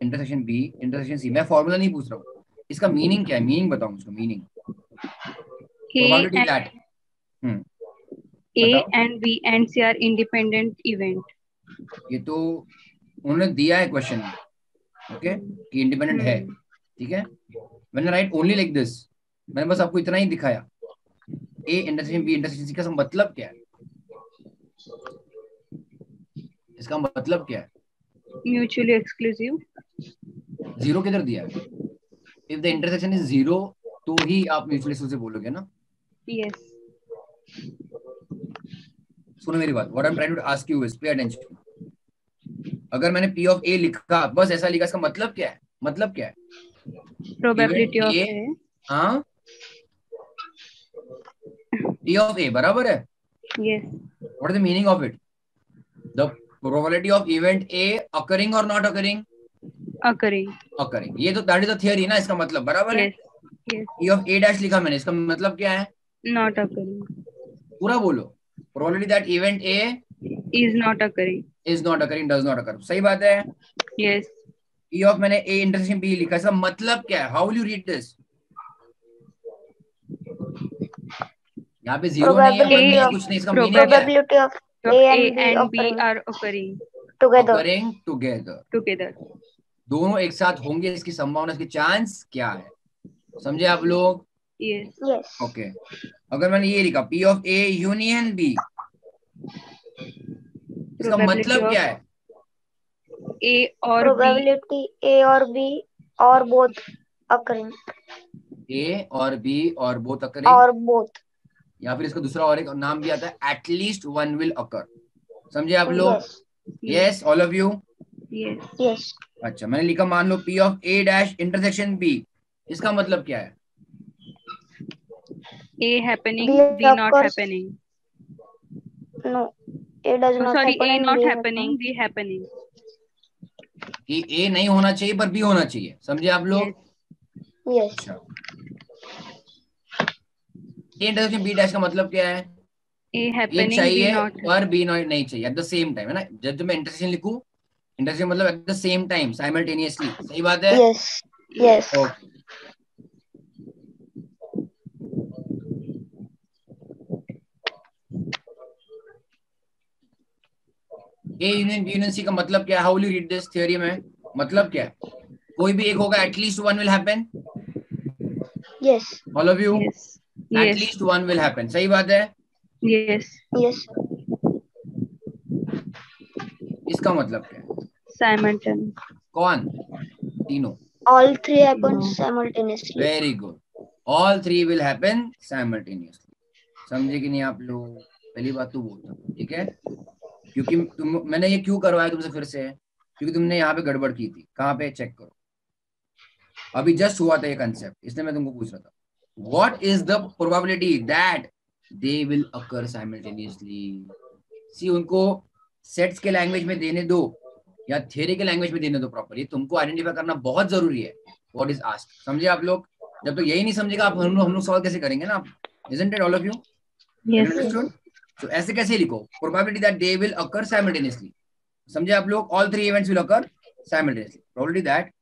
intersection B intersection C. मैं फॉर्मूला नहीं पूछ रहा हूँ, इसका मीनिंग क्या है, मीनिंग बताओ मुझको. Meaning, probability that. A and B and C are independent event. ये तो उन्होंने दिया है क्वेश्चन में, ओके, कि इंडिपेंडेंट है. ठीक है. मैंने राइट ओनली लाइक दिस, मैंने बस आपको इतना ही दिखाया. A intersection B intersection C का मतलब क्या है, इसका मतलब क्या है? Mutually exclusive. 0 किधर दिया है? इफ द इंटरसेक्शन इज 0 तो ही आप म्यूचुअल एक्सक्लूसिव बोलोगे ना. Yes. सुनो मेरी बात, what I am trying to ask you is pay attention. अगर मैंने P ऑफ A लिखा, बस ऐसा लिखा, इसका मतलब क्या है? मतलब क्या है? Probability of A. हाँ, P ऑफ A बराबर है. Yes. What is the meaning of it? The probability of event A occurring or not occurring? Occurring. Occurring. ये तो that is the theory ना, इसका मतलब बराबर है. Yes. Yes. P of A dash लिखा मैंने, इसका मतलब क्या है? Not occurring. पूरा बोलो. Probability that event A Is not occurring. is not occurring, does not occur. सही बात है. Yes. P of मैंने A इंटरसेक्शन B लिखा, इसका मतलब क्या है? How will you read this? यहाँ पे 0 नहीं है, 1 नहीं है, कुछ नहीं, इसका मीनिंग क्या है? Probability of A and B are occurring together. Occurring together. together. दोनों एक साथ होंगे, इसकी संभावना, इसकी चांस क्या है? समझे आप लोग? Yes. Yes. ओके. अगर मैंने ये लिखा P of A union B, इसका मतलब क्या है? A or Probability A or B or both occurring. A और B और both occurring, और both. या फिर इसका दूसरा और एक नाम भी आता है एटलीस्ट 1 will occur. समझे आप लोग? Yes, all of you? Yes. Yes. अच्छा, मैंने लिखा मान लो P of A dash intersection B, इसका मतलब क्या है? A happening, B B not occurs. happening. No, A does not Sorry, happen A and not B happening, B happening. कि A नहीं होना चाहिए पर B होना चाहिए. समझे आप लोग? Yes. अच्छा, A इंटरसेक्शन B डैश का मतलब क्या है? A ये happening, B चाहिए not. पर B नहीं चाहिए एट द सेम टाइम, है ना. जब मैं इंटरसेक्शन लिखूं, इंटरसेक्शन मतलब at the same time, simultaneously. सही बात है. Yes. Yes. Okay. A union B union C का मतलब क्या है? How will you read this theory में? मतलब क्या है? कोई भी एक होगा, at least one will happen. Yes. All of you, Yes. Yes. At least one will happen. सही बात है। Yes. Yes. इसका मतलब क्या है? Simultaneous. कौन? तीनों। All three happen No. simultaneously. Very good, all three will happen simultaneously. समझे कि नहीं आप लोग? पहली बात तो वो था, ठीक है? क्योंकि मैंने ये क्यों करवाया तुमसे फिर से? क्योंकि तुमने यहाँ पे गड़बड़ की थी। कहाँ पे? चेक करो, अभी जस्ट हुआ था ये कंसेप्ट, इसलिए मैं तुमको पूछ रहा था what is the probability that they will occur simultaneously. See, उनको सेट्स के लैंग्वेज में देने दो या थ्योरी के लैंग्वेज में देने दो प्रॉपर्ली, तुमको आइडेंटिफाई करना बहुत जरूरी है व्हाट इज आस्क्ड। समझे आप लोग? जब तक यही नहीं समझेगा आप, हम लोग सॉल्व कैसे करेंगे ना? Isn't it all of you? Yes. Understood? तो ऐसे कैसे लिखो? Probability that they will occur simultaneously. समझे आप लोग? All three events will occur simultaneously. Probability that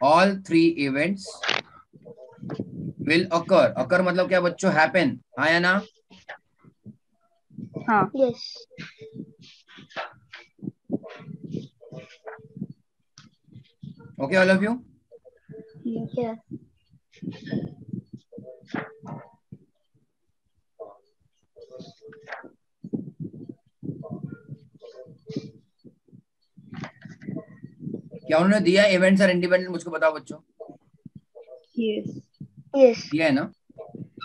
all three events will occur। occur मतलब क्या बच्चों? happen। हाँ या ना? हाँ. Yes. okay all of you? Yes. Yeah. क्या उन्होंने दिया इवेंट्स आर इंडिपेंडेंट? मुझको बताओ बच्चों। Yes. Yes. दिया है ना?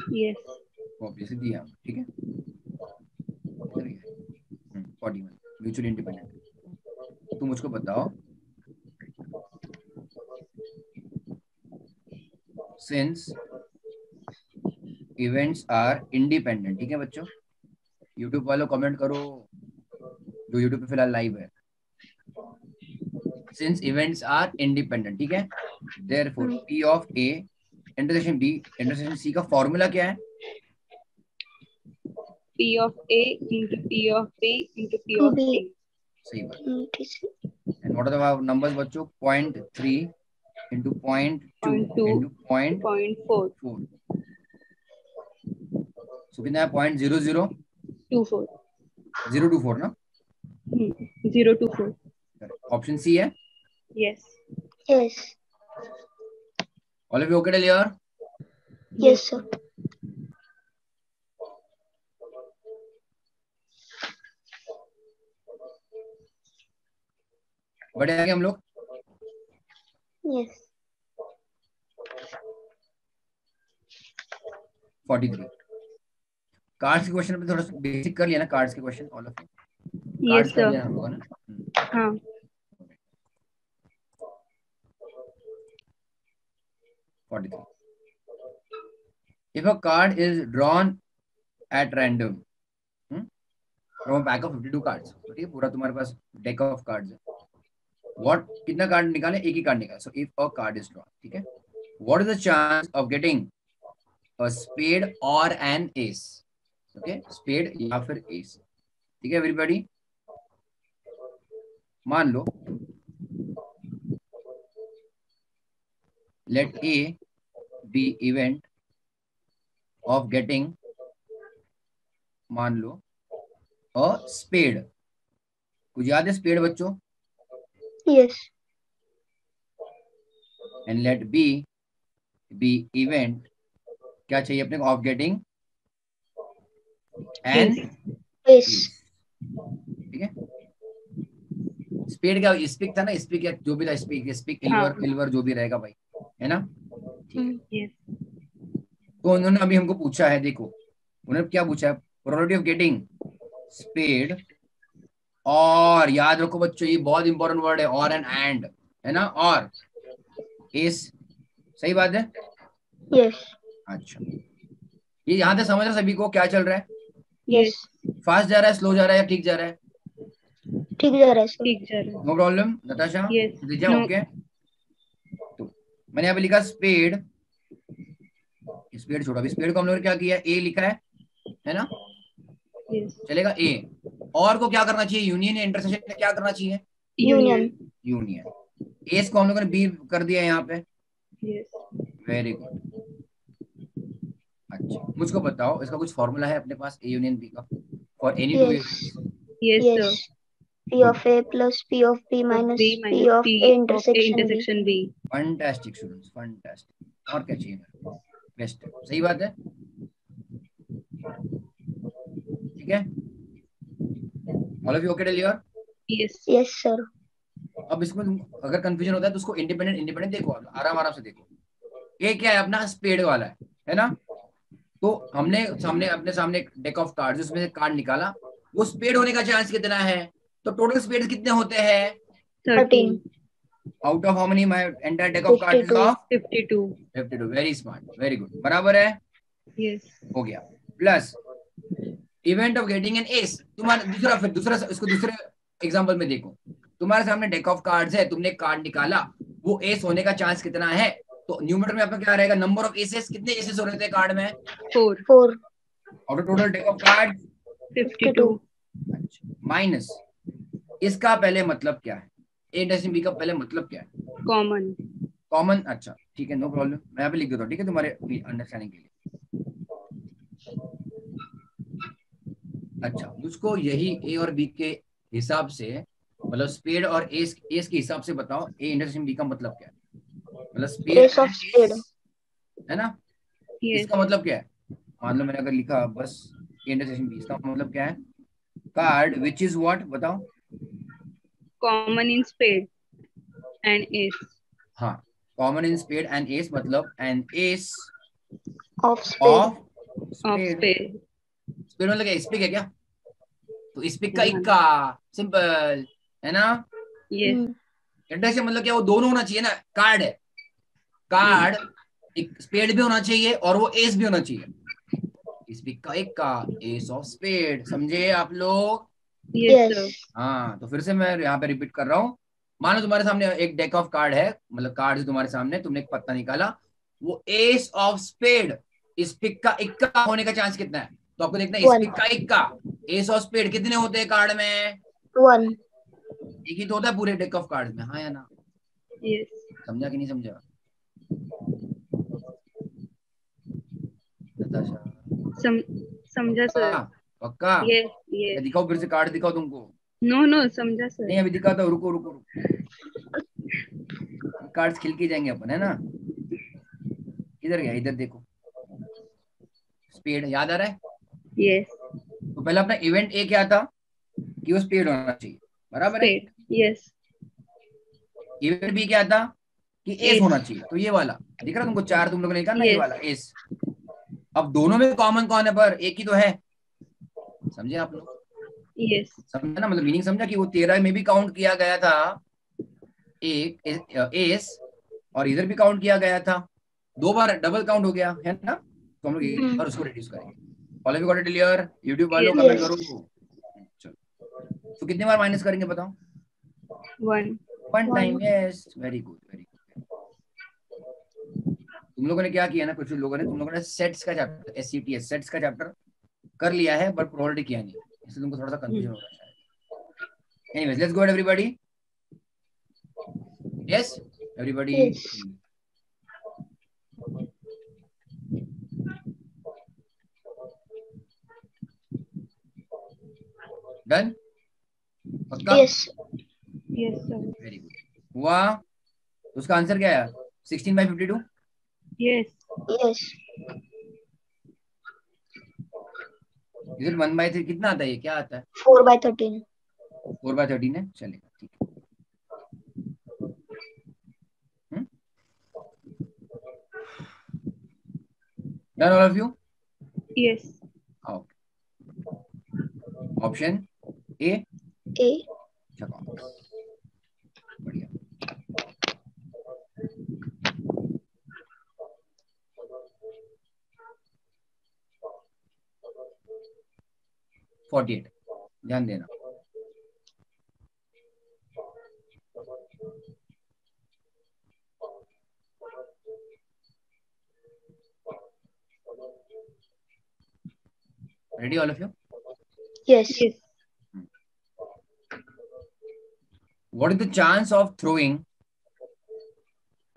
Yes. ऑब्वियसली दिया, ठीक है। 41 म्यूचुअली इंडिपेंडेंट। तो मुझको बताओ, सिंस इवेंट्स आर इंडिपेंडेंट, ठीक है बच्चों? यूट्यूब वालों कमेंट करो, जो यूट्यूब पे फिलहाल लाइव है। सिंस इवेंट्स आर इंडिपेंडेंट, ठीक है, therefore P of A intersection B intersection C का फॉर्मूला क्या है? P of A into P of B into P of B. C. सही बात। Okay. And what are the numbers बच्चों? 0.3 into 0.2 0.2 into 0.4 0.4। सो कितना है? 0.00 24. 024 ना? 024. ऑप्शन सी है। Yes. Yes. All of you okay till here? Yes, sir. बढ़े आगे हम लोग। Yes. 43 कार्ड्स के क्वेश्चन पे थोड़ा सा बेसिक कर लिया ना? कार्ड्स के question all of you Yes, cards कर sir. लिया हम लोगों ने ना? हाँ. 43 if a card is drawn at random from a pack of 52 cards, ठीक है, पूरा तुम्हारे पास डेक ऑफ कार्ड्स है। व्हाट, कितना कार्ड निकाले? एक ही कार्ड निकाले। So if a card is drawn, ठीक है, what is the chance of getting a spade और एन एस? ओके, स्पेड या फिर एस, ठीक है एवरीबॉडी? मान लो let A B event of getting, मान लो अ स्पेड। कुछ याद है स्पेड बच्चों? Yes. And let B event, क्या चाहिए अपने को? Of getting an Yes. ठीक है। स्पेड क्या? स्पिक था ना? स्पिक या जो भी था, स्पिक स्पिक हाँ. इल्वर जो भी रहेगा भाई, है ना? ठीक है। Yes. तो उन्होंने अभी हमको पूछा है, देखो उन्होंने क्या पूछा है? प्रोबेबिलिटी ऑफ गेटिंग स्पेड और, याद रखो बच्चों ये बहुत इंपॉर्टेंट वर्ड है, और एंड है ना? और एस, सही बात है? Yes. अच्छा, ये यहाँ से समझ रहे सभी को क्या चल रहा है? Yes. फास्ट जा रहा है, स्लो जा रहा है, या ठीक जा रहा है? ठीक जा रहा है सर। ठीक जा रहा है. No problem Natasha? Yes. Disha No. Okay? तो मैंने यहाँ पे लिखा स्पेड, स्पेड छोड़ा, अभी स्पेड को हम लोगों ने क्या किया? ए लिखा है ना? Yes. चलेगा ए। और को क्या करना चाहिए? यूनियन या इंटरसेक्शन में क्या करना चाहिए? Union. यूनियन। एस को हम लोगों ने बी कर दिया यहाँ पे। Yes. Very good. अच्छा, मुझको बताओ इसका कुछ फॉर्मूला है अपने पास ए यूनियन बी का? for any two Yes. variables. Yes, sir. Yes. P of A plus P of B minus B P minus of P A of A intersection B. intersection B. Fantastic students, fantastic. और क्या चाहिए मेरे को? Best है, सही बात है, ठीक है? All of you okay till here? Yes. Yes, sir. अब इसमें अगर कंफ्यूजन होता है तो उसको इंडिपेंडेंट इंडिपेंडेंट देखो, आराम आराम से देखो। ये क्या है, अपना स्पेड वाला है ना? तो हमने सामने अपने सामने एक डेक ऑफ कार्ड्स, उसमें से कार्ड निकाला, वो स्पेड होने का चांस कितना है? तो टोटल स्पेड कितने होते हैं? 13. Out of how many my entire deck of cards is 52. Of 52. 52। Very smart, very good, बराबर है, Yes. हो गया। Plus event of getting N S, तुम्हारा दूसरा, फिर दूसरा इसको दूसरे एग्जांपल में देखो, तुम्हारे सामने डेक ऑफ कार्ड्स है, तुमने कार्ड निकाला, वो एस होने का चांस कितना है? तो न्यूमरेटर में आपका क्या रहेगा? नंबर ऑफ एसेस, कितने एसेस हो रहे थे कार्ड में? 4. 4. और total deck of card 52. Minus इसका पहले मतलब क्या है? ए डैश बी का पहले मतलब क्या है? Common. कॉमन, अच्छा ठीक है, नो प्रॉब्लम, मैं यहाँ पे लिख देता हूँ, ठीक है, तुम्हारे अंडरस्टैंडिंग के लिए। अच्छा, उसको यही ए और बी के हिसाब से, मतलब स्पेड और एस के हिसाब से बताओ, ए इंटरसेक्शन बी का मतलब क्या है? मतलब स्पेड Ace of spade. है ना? Yes. इसका मतलब क्या है? मान लो मैंने अगर लिखा बस ए इंटरसेक्शन बी, इसका मतलब क्या है? कार्ड विच इज व्हाट, बताओ। Common in spade and ace. हाँ, common in spade and ace, मतलब an ace Of spade. Of Of spade. spade. Spade मतलब क्या? स्पिक है क्या? तो स्पिक का हाँ। इक्का, सिंपल है ना? Yes. इंटरसेक्शन मतलब क्या? वो दोनों होना चाहिए ना, कार्ड है, कार्ड एक स्पेड भी होना चाहिए और वो एस भी होना चाहिए। स्पिक का इक्का, एस ऑफ स्पेड, समझे आप लोग? Yes, sir. हाँ, तो फिर से मैं यहाँ पे रिपीट कर रहा हूँ। मानो तुम्हारे सामने एक डेक ऑफ कार्ड है, मतलब कार्ड है तुम्हारे सामने, तुमने एक पत्ता निकाला, वो एस ऑफ स्पेड, स्पिक का इक्का होने का चांस कितना है? तो आपको देखना है, स्पिक का इक्का, एस ऑफ स्पेड कितने होते हैं कार्ड में? 1. एक ही तो होता है पूरे डेक ऑफ कार्ड में, हाँ या ना? Yes. समझा कि नहीं समझा? नताशा, समझा sir. पक्का? Yes. Yes. दिखाओ, फिर से कार्ड दिखाओ तुमको। No, no, समझा sir. नहीं, अभी दिखाता हूँ, रुको रुको रुको, कार्ड्स खिल के जाएंगे अपन, है ना? इधर गया, इधर देखो, स्पेड याद आ रहा है? Yes. तो पहला अपना इवेंट ए क्या था कि वो स्पेड होना चाहिए, बराबर है? Spade. Yes. इवेंट बी क्या था कि एस Ace. होना चाहिए, तो ये वाला दिख रहा तुमको, 4 तुम लोगों ने लिखा ना, ये Yes. वाला एस। अब दोनों में कॉमन कौन है? पर एक ही तो है, समझे आप लोग? Yes. समझा ना, मतलब मीनिंग समझा कि वो 13 में भी काउंट किया गया था एक एस, और इधर भी काउंट किया गया था, 2 बार डबल काउंट हो गया है ना? तो हम लोग एक बार उसको रिड्यूस करेंगे। All of you got it clear? YouTube वालों Yes. कमेंट करो। चलो, तो कितने बार माइनस करेंगे बताओ? 1. One time, yes, very good, very good. तुम लोगों ने क्या किया ना, कुछ लोगों ने, तुम लोगों ने सेट्स का चैप्टर, एससीटीएस सेट्स का चैप्टर कर लिया है, बट प्रोबेबिलिटी किया नहीं, इसलिए तुमको थोड़ा सा कंफ्यूजन हो रहा है शायद। Anyways, let's go at everybody. Yes everybody, done? पक्का? Yes. Yes, sir. Very good, हुआ? उसका आंसर क्या है? 16/52? Yes. Yes. इधर 1/3 कितना आता है? ये क्या आता है? 4/13. 4/13 है, चलेगा, ठीक है। Done all of you? Yes. Option A, A. बढ़िया। $48, ध्यान देना। Ready all of you? Yes. Yes. What is the chance of throwing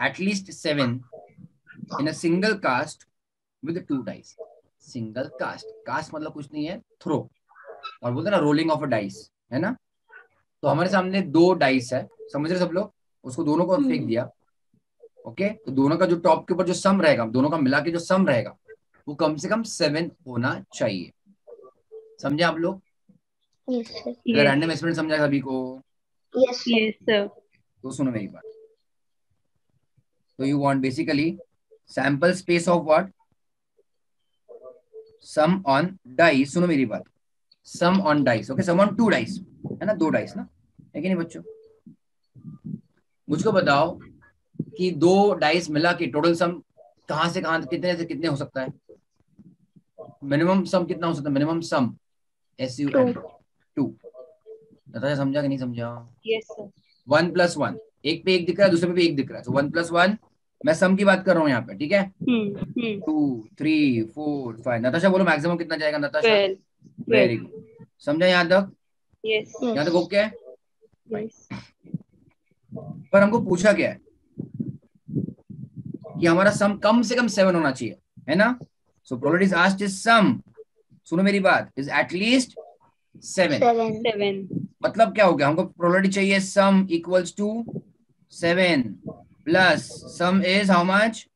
at least 7 in a single cast with 2 dice? Single cast, cast मतलब कुछ नहीं है, throw, और बोलते हैं ना रोलिंग ऑफ अ डाइस, है ना। तो हमारे सामने 2 डाइस है, समझ रहे सब लोग, उसको दोनों को फेंक दिया। ओके, तो दोनों का जो टॉप के ऊपर जो सम रहेगा, दोनों का मिला के जो सम रहेगा वो कम से कम 7 होना चाहिए। समझे आप लोग? Yes sir. अगर रैंडम एक्सपेरिमेंट समझा सभी को? Yes sir. Yes, sir. तो सुनो मेरी बात। तो you want basically sample space of what? Sum on dice. सुनो मेरी बात, sum on dice. Okay, sum on 2 dice, है ना, 2 डाइस ना, है कि नहीं बच्चों? मुझको बताओ कि 2 डाइस मिला के टोटल सम कहां से कहां, कितने से कितने हो सकता है? मिनिमम सम कितना हो सकता है? मिनिमम सम SUM 2। नताशा समझा कि नहीं समझा? Yes, sir. 1 + 1, एक पे एक दिख रहा है, दूसरे पे भी एक दिख रहा है, तो 1 + 1, मैं सम की बात कर रहा हूँ यहाँ पे, ठीक है। 2 3 4 5। नताशा बोलो मैक्सिमम कितना जाएगा नताशा? 12. वेरी गुड, समझा यहाँ तक? Yes. यहाँ तक ओके है? Yes. पर हमको पूछा गया है कि हमारा सम कम से कम 7 होना चाहिए, है ना। So probability is asked is sum, सुनो मेरी बात, इज एटलीस्ट 7। 7. मतलब क्या हो गया, हमको प्रोबेबिलिटी चाहिए sum equals to 7 plus sum is how much?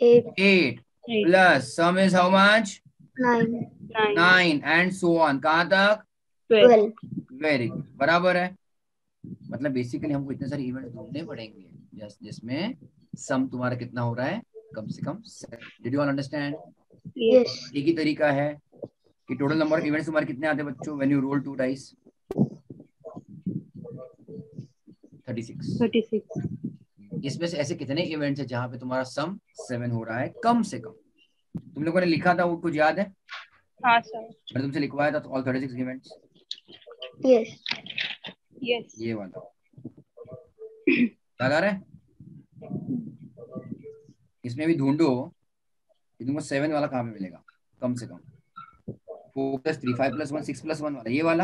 8, 8 8. Plus sum is how much? 9, 9. 9 and so on, कहां तक? 12. 12. वेरी गुड, बराबर है। मतलब बेसिकली हमको इतने सारे इवेंट्स ढूंढने पड़ेंगे जिसमें सम तुम्हारा कितना हो रहा है, कम से कम 7। Did you all understand? Yes. एक ही तरीका है कि टोटल नंबर ऑफ इवेंट्स तुम्हारे कितने आते हैं बच्चों व्हेन यू रोल 2 डाइस? 36। 36. इसमें से ऐसे कितने इवेंट्स है जहां पे तुम्हारा सम 7 हो रहा है कम से कम? तुम लोगों ने लिखा था वो कुछ याद है? हाँ सर. मैंने तुमसे लिखवाया था ऑल 36 इवेंट्स, Yes. Yes. ये वाला याद आ रहा है? इसमें भी ढूंढो कि तुमको 7 वाला कहाँ पे मिलेगा कम से कम। 4 + 3 5 + 1 6 + 1 वाला, ये वाला।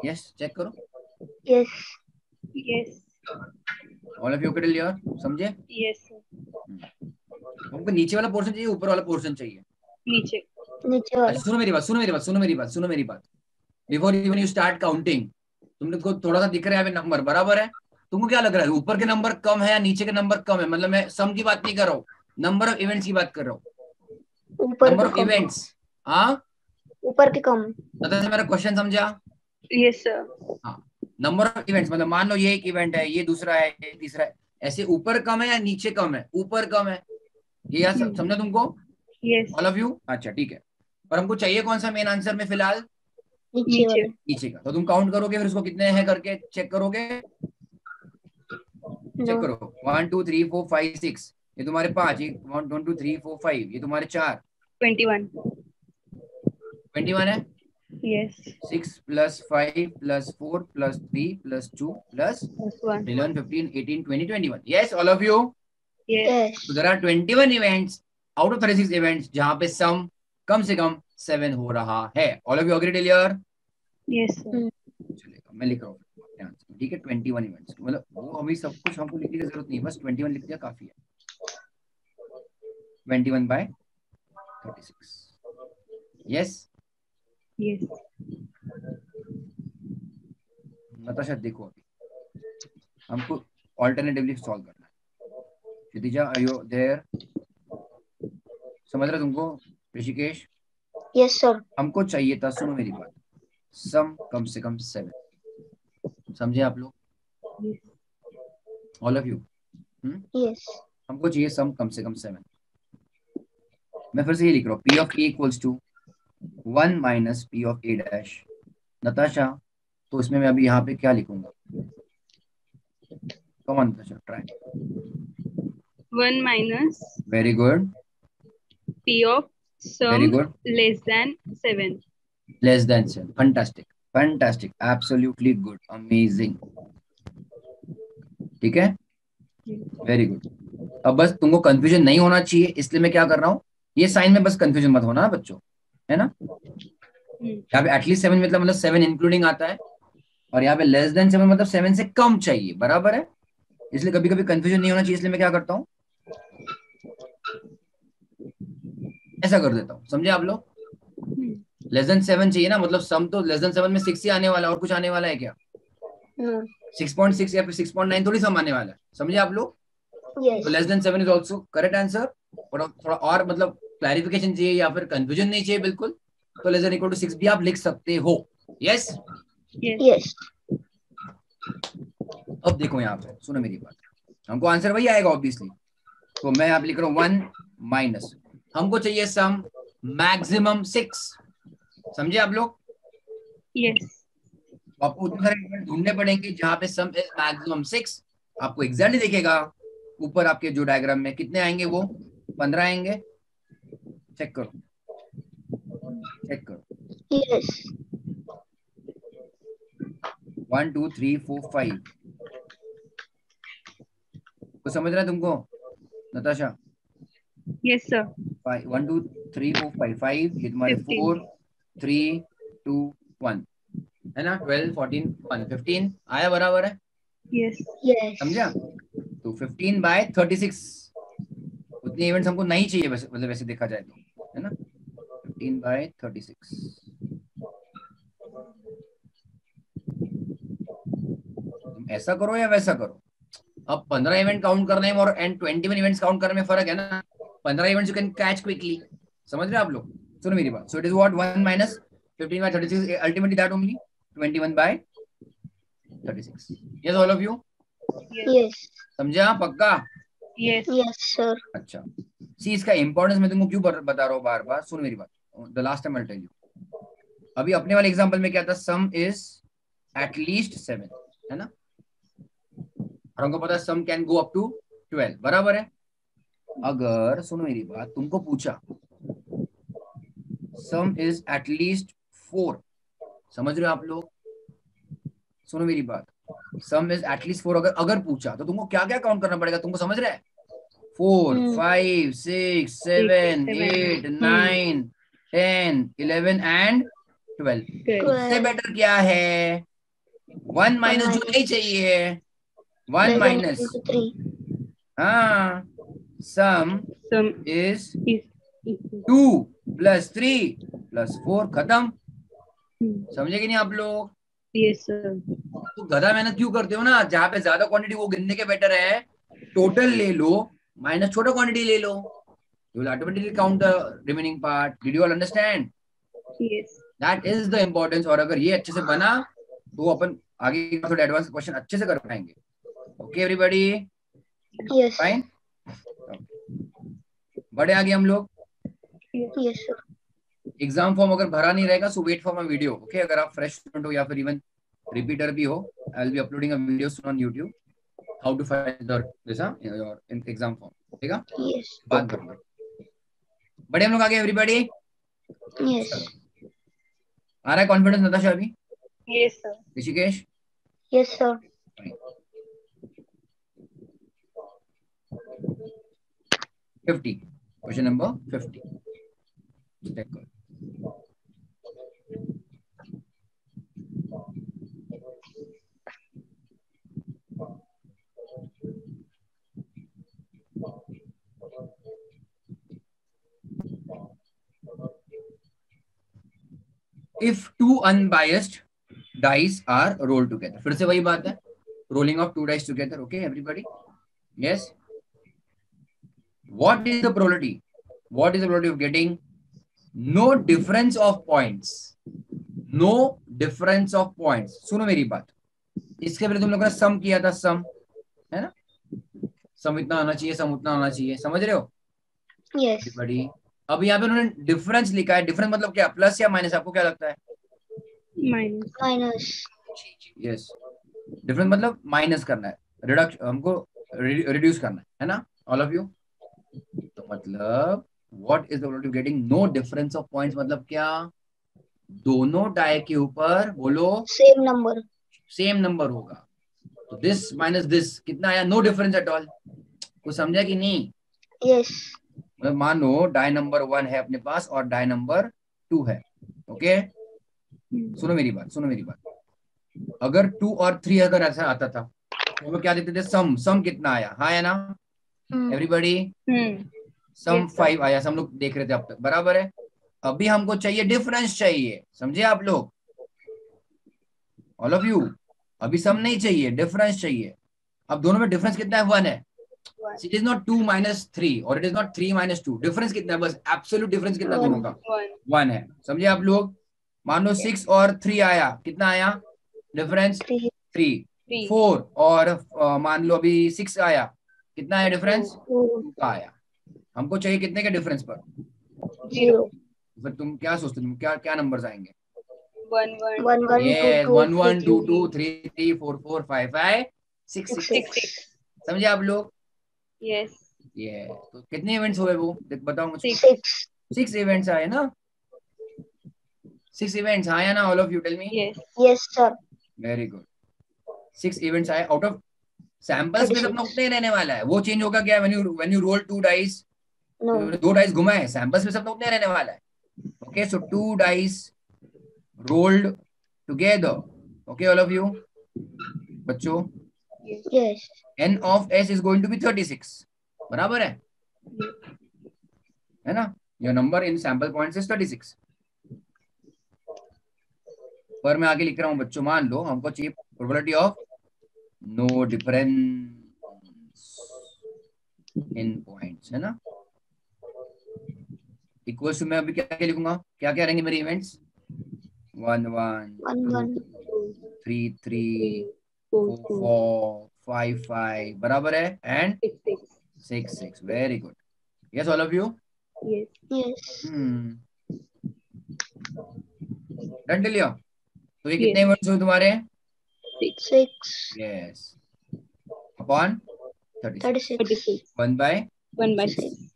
यस, चेक करो। Yes. Yes. All of you can clear, समझे? Yes, sir. हमको नीचे वाला पोर्शन चाहिए, ऊपर वाला पोर्शन चाहिए? नीचे. नीचे अच्छा वाला. सुनो मेरी बात, सुनो मेरी बात, सुनो मेरी बात, सुनो मेरी बात। Before even you start counting, तुम लोग को थोड़ा सा दिख रहा है नंबर, बराबर है? तुमको क्या लग रहा है, ऊपर के नंबर कम है या नीचे के नंबर कम है? मतलब मैं सम की बात नहीं कर रहा हूँ, नंबर ऑफ इवेंट्स की बात कर रहा हूँ। ऊपर नंबर के ऑफ कम. इवेंट्स। हाँ, ऊपर के कम. मतलब मेरा क्वेश्चन समझा? Yes, sir. हाँ, नंबर ऑफ इवेंट्स मतलब मान लो ये एक इवेंट है, ये दूसरा है, ये तीसरा है, ऐसे ऊपर कम है या नीचे कम है? ऊपर कम है, ये यार समझा तुमको? Yes. All of you? अच्छा ठीक है। पर हमको चाहिए कौन सा मेन आंसर में फिलहाल? नीचे नीचे. वाला. नीचे का। तो तुम काउंट करोगे फिर उसको कितने हैं करके चेक करोगे? Check No. करो, 1 2 3 4 5 6, ये तुम्हारे 5, ये 1 2 3 4 5, ये तुम्हारे 4, 21. 21 है। Yes. 6 + 5 + 4 + 3 + 2 + Plus 1. 11 15 18 20 21। yes, all of you? Yes. Yes. So there are 21 events out of 36 events जहां पे सम कम से कम 7 हो रहा है। all of you agree till here? Yes, sir. चलेगा, मैं लिख रहा हूँ ध्यान से, ठीक है। 21 इवेंट्स, मतलब वो अभी सब कुछ हमको लिखने की जरूरत नहीं है, बस 21 लिख दिया काफी है। 21/36। यस। Yes. नताशा देखो, अभी हमको ऑल्टरनेटिवली सॉल्व करना है। Kshitija are you there? समझ रहे तुमको? ऋषिकेश? Yes, sir. हमको चाहिए था, सुनो मेरी बात, सम कम से कम 7। समझे आप लोग? Yes. All of you? Yes. हमको चाहिए सम कम से कम 7। मैं फिर से ये लिख रहा हूँ, P of A = 1 - P of A'। Natasha, तो इसमें मैं अभी यहाँ पे क्या लिखूंगा? Come on Natasha, try. 1 minus very good, P of very sum good. less than 7. Less than 7, fantastic, fantastic, absolutely good, amazing. ठीक है, वेरी गुड। अब बस तुमको कंफ्यूजन नहीं होना चाहिए, इसलिए मैं क्या कर रहा हूँ, ये साइन में बस कंफ्यूजन मत होना बच्चों, है ना। यहाँ पे एटलीस्ट 7 मतलब 7 इंक्लूडिंग आता है, और यहाँ पे लेस देन 7 मतलब 7 से कम चाहिए, बराबर है। इसलिए कभी कभी कंफ्यूजन नहीं होना चाहिए, इसलिए मैं क्या करता हूँ, ऐसा कर देता हूँ, समझे आप लोग? लेस देन 7 चाहिए ना, मतलब सम तो लेस देन 7 में 6 ही आने वाला है, और कुछ आने वाला है क्या? 6.6 या फिर 6.9 थोड़ी सम आने वाला है, समझे आप लोग? Yes. तो less than 7 is also correct answer. थोड़ा और मतलब क्लैरिफिकेशन चाहिए या फिर कंफ्यूजन नहीं चाहिए बिल्कुल, तो लेस देन इक्वल टू 6 भी आप लिख सकते हो। Yes Yes. अब देखो यहाँ पे, सुनो मेरी बात, हमको आंसर वही आएगा ऑब्वियसली। तो मैं आप लिख रहा हूँ 1 माइनस, हमको चाहिए सम मैक्सिमम 6, समझे आप लोग? Yes. आपको उतने सारे एलिमेंट ढूंढने पड़ेंगे जहाँ पे सम इज मैक्सिमम 6। आपको एग्जैक्टली दिखेगा ऊपर आपके जो डायग्राम में, कितने आएंगे वो? 15 आएंगे। चेक करो, चेक करो। Yes. 1 2 3 4 5 कुछ समझ रहा है तुमको नताशा? Yes, sir. 1 2 3 4 5 5, ये तुम्हारे 4 3 2 1 है ना, 12 14 1 15 आया, बराबर है? Yes. Yes. समझा? तो 15/36 उतने इवेंट्स हमको नहीं चाहिए वैसे, मतलब वैसे देखा जाए तो, है ना? 15/36। तुम ऐसा करो या वैसा करो। अब 15 इवेंट काउंट करने में और एंड 21 इवेंट्स काउंट करने में फर्क है ना। 15 events you can catch quickly, समझ रहे हो आप लोग? सुनो मेरी बात। सो it is what 1 minus 15/36, ultimately that only 21/36। Yes all of you? Yes. समझा पक्का? Yes. Yes, sir. अच्छा, सी इसका इंपॉर्टेंस मैं तुमको क्यों बता रहा हूँ बार बार, सुन मेरी बात। The last time I tell you, अभी अपने वाले एग्जांपल में क्या था, सम इज एट लीस्ट 7, है ना? और हमको पता है sum can go up to 12, बराबर है? अगर सुनो मेरी बात, तुमको पूछा सम इज एट लीस्ट 4, समझ रहे हो आप लोग? सुनो मेरी बात, सम इज एट लीस्ट 4 अगर पूछा तो तुमको क्या क्या काउंट करना पड़ेगा, तुमको समझ रहे हैं? 4 5 6 7 8 9 10 11 एंड 12। इससे बेटर क्या है? 1 माइनस जो नहीं चाहिए, 1 माइनस, हाँ, सम इज 2 + 3 + 4, खत्म। समझे कि नहीं आप लोग? Yes, sir. तो गधा मेहनत क्यों करते हो ना, जहाँ पे ज्यादा क्वांटिटी वो गिनने के बेटर है टोटल ले लो माइनस छोटा क्वांटिटी ले लो, you will automatically count the remaining part. Did you all understand? Yes. That is the importance। और अगर ये अच्छे से बना तो अपन आगे थोड़े एडवांस क्वेश्चन अच्छे से कर पाएंगे। Okay everybody? Yes. फाइन, बड़े आगे हम लोग। Yes, sir. एग्जाम फॉर्म अगर भरा नहीं रहेगा so wait for my video, okay? अगर आप फ्रेश स्टूडेंट हो या फिर इवन रिपीटर भी हो, I will be uploading a video soon on YouTube how to find this your exam form, ठीक है? Yes. बात करूंगा। बड़े हम लोग आगे एवरीबॉडी? Yes. आ रहा है कॉन्फिडेंस नताशा अभी? Yes, sir. Rishikesh? Yes, sir. Fine. 50, question number 50, check करो। If two unbiased dice are rolled together, फिर से वही बात है, rolling of 2 dice together, okay everybody? Yes. What is the probability? What is the probability of getting no difference of points? No difference of points। सुनो मेरी बात, इसके पहले तुम लोगों ने सम किया था, सम है ना, सम इतना होना चाहिए, सम उतना होना चाहिए, समझ रहे हो? Yes. everybody? अब यहाँ पे उन्होंने डिफरेंस लिखा है, डिफरेंस मतलब क्या, प्लस या माइनस, आपको क्या लगता है? Minus. Minus. यस, डिफरेंस मतलब माइनस करना है, रिडक्शन, हमको रिड्यूस करना है ना, ऑल ऑफ यू? तो मतलब what is the probability of getting no difference of points, मतलब क्या, दोनों डाई के ऊपर बोलो Same number. सेम नंबर होगा। तो दिस माइनस दिस कितना आया, नो डिफरेंस एट ऑल। कुछ समझा कि नहीं? Yes. मानो डाई नंबर 1 है अपने पास और डाई नंबर 2 है, ओके? सुनो मेरी बात, सुनो मेरी बात, अगर 2 और 3 अगर ऐसा आता था तो हम क्या देते थे, सम, सम कितना आया, हाँ या ना एवरीबॉडी? सम Yes, sir. 5 आया, हम लोग देख रहे थे अब तक, बराबर है। अभी हमको चाहिए डिफरेंस चाहिए, समझे आप लोग, ऑल ऑफ यू। अभी सम नहीं चाहिए, डिफरेंस चाहिए। अब दोनों में डिफरेंस कितना है? 1 है। One. इट इज नॉट 2 - 3 और इट इज नॉट 3 - 2। डिफरेंस कितना है? बस एब्सोल्यूट डिफरेंस कितना है दोनों का? One. 1 है, समझे आप लोग। मान लो 6 और 3 आया, कितना आया डिफरेंस? 3 3। Three. 4 और मान लो अभी 6 आया, कितना है डिफरेंस? 2 2 का आया। हमको चाहिए कितने के डिफरेंस पर? 0 फिर तुम क्या सोचते हो, तुम क्या क्या नंबर्स आएंगे? 1 1 1 1 2 ये 2 1 1 2 2 3 3 3 4 4 5 5 6 6 6 6. समझे आप लोग? Yes. ये तो कितने इवेंट्स हुए वो बताओ मुझे। 6 6 इवेंट्स आए ना, 6 इवेंट्स आया ना, all of you tell me. Yes. yes sir very good. 6 events आए आउट ऑफ सैंपल्स में, अपना 36 उतना ही रहने वाला है। वो चेंज होगा क्या? When you roll 2 dice, no 2 dice घुमाए, सैंपल्स में सब उतना ही रहने वाला है। Okay, so 2 dice rolled together, okay all of you बच्चों, Yes. yes n of s is going to be 36, बराबर है ना? Your number in sample points is 36। पर मैं आगे लिख रहा हूं बच्चों, मान लो हमको चाहिए probability of no difference in points, है ना? इक्वल्स टू, मैं अभी क्या क्या लिखूंगा, क्या क्या रहेंगे मेरे इवेंट्स? 1 1 1 2 1 3 3 4 4 4 4 5 5 बराबर है, and 6 6. 6 6। Very good, yes all of you. Yes. yes done लिया। तो ये Yes. कितने इवेंट्स हुए तुम्हारे? 6. 6 yes, upon 36, 36 36. 1 by 1 by 6 6.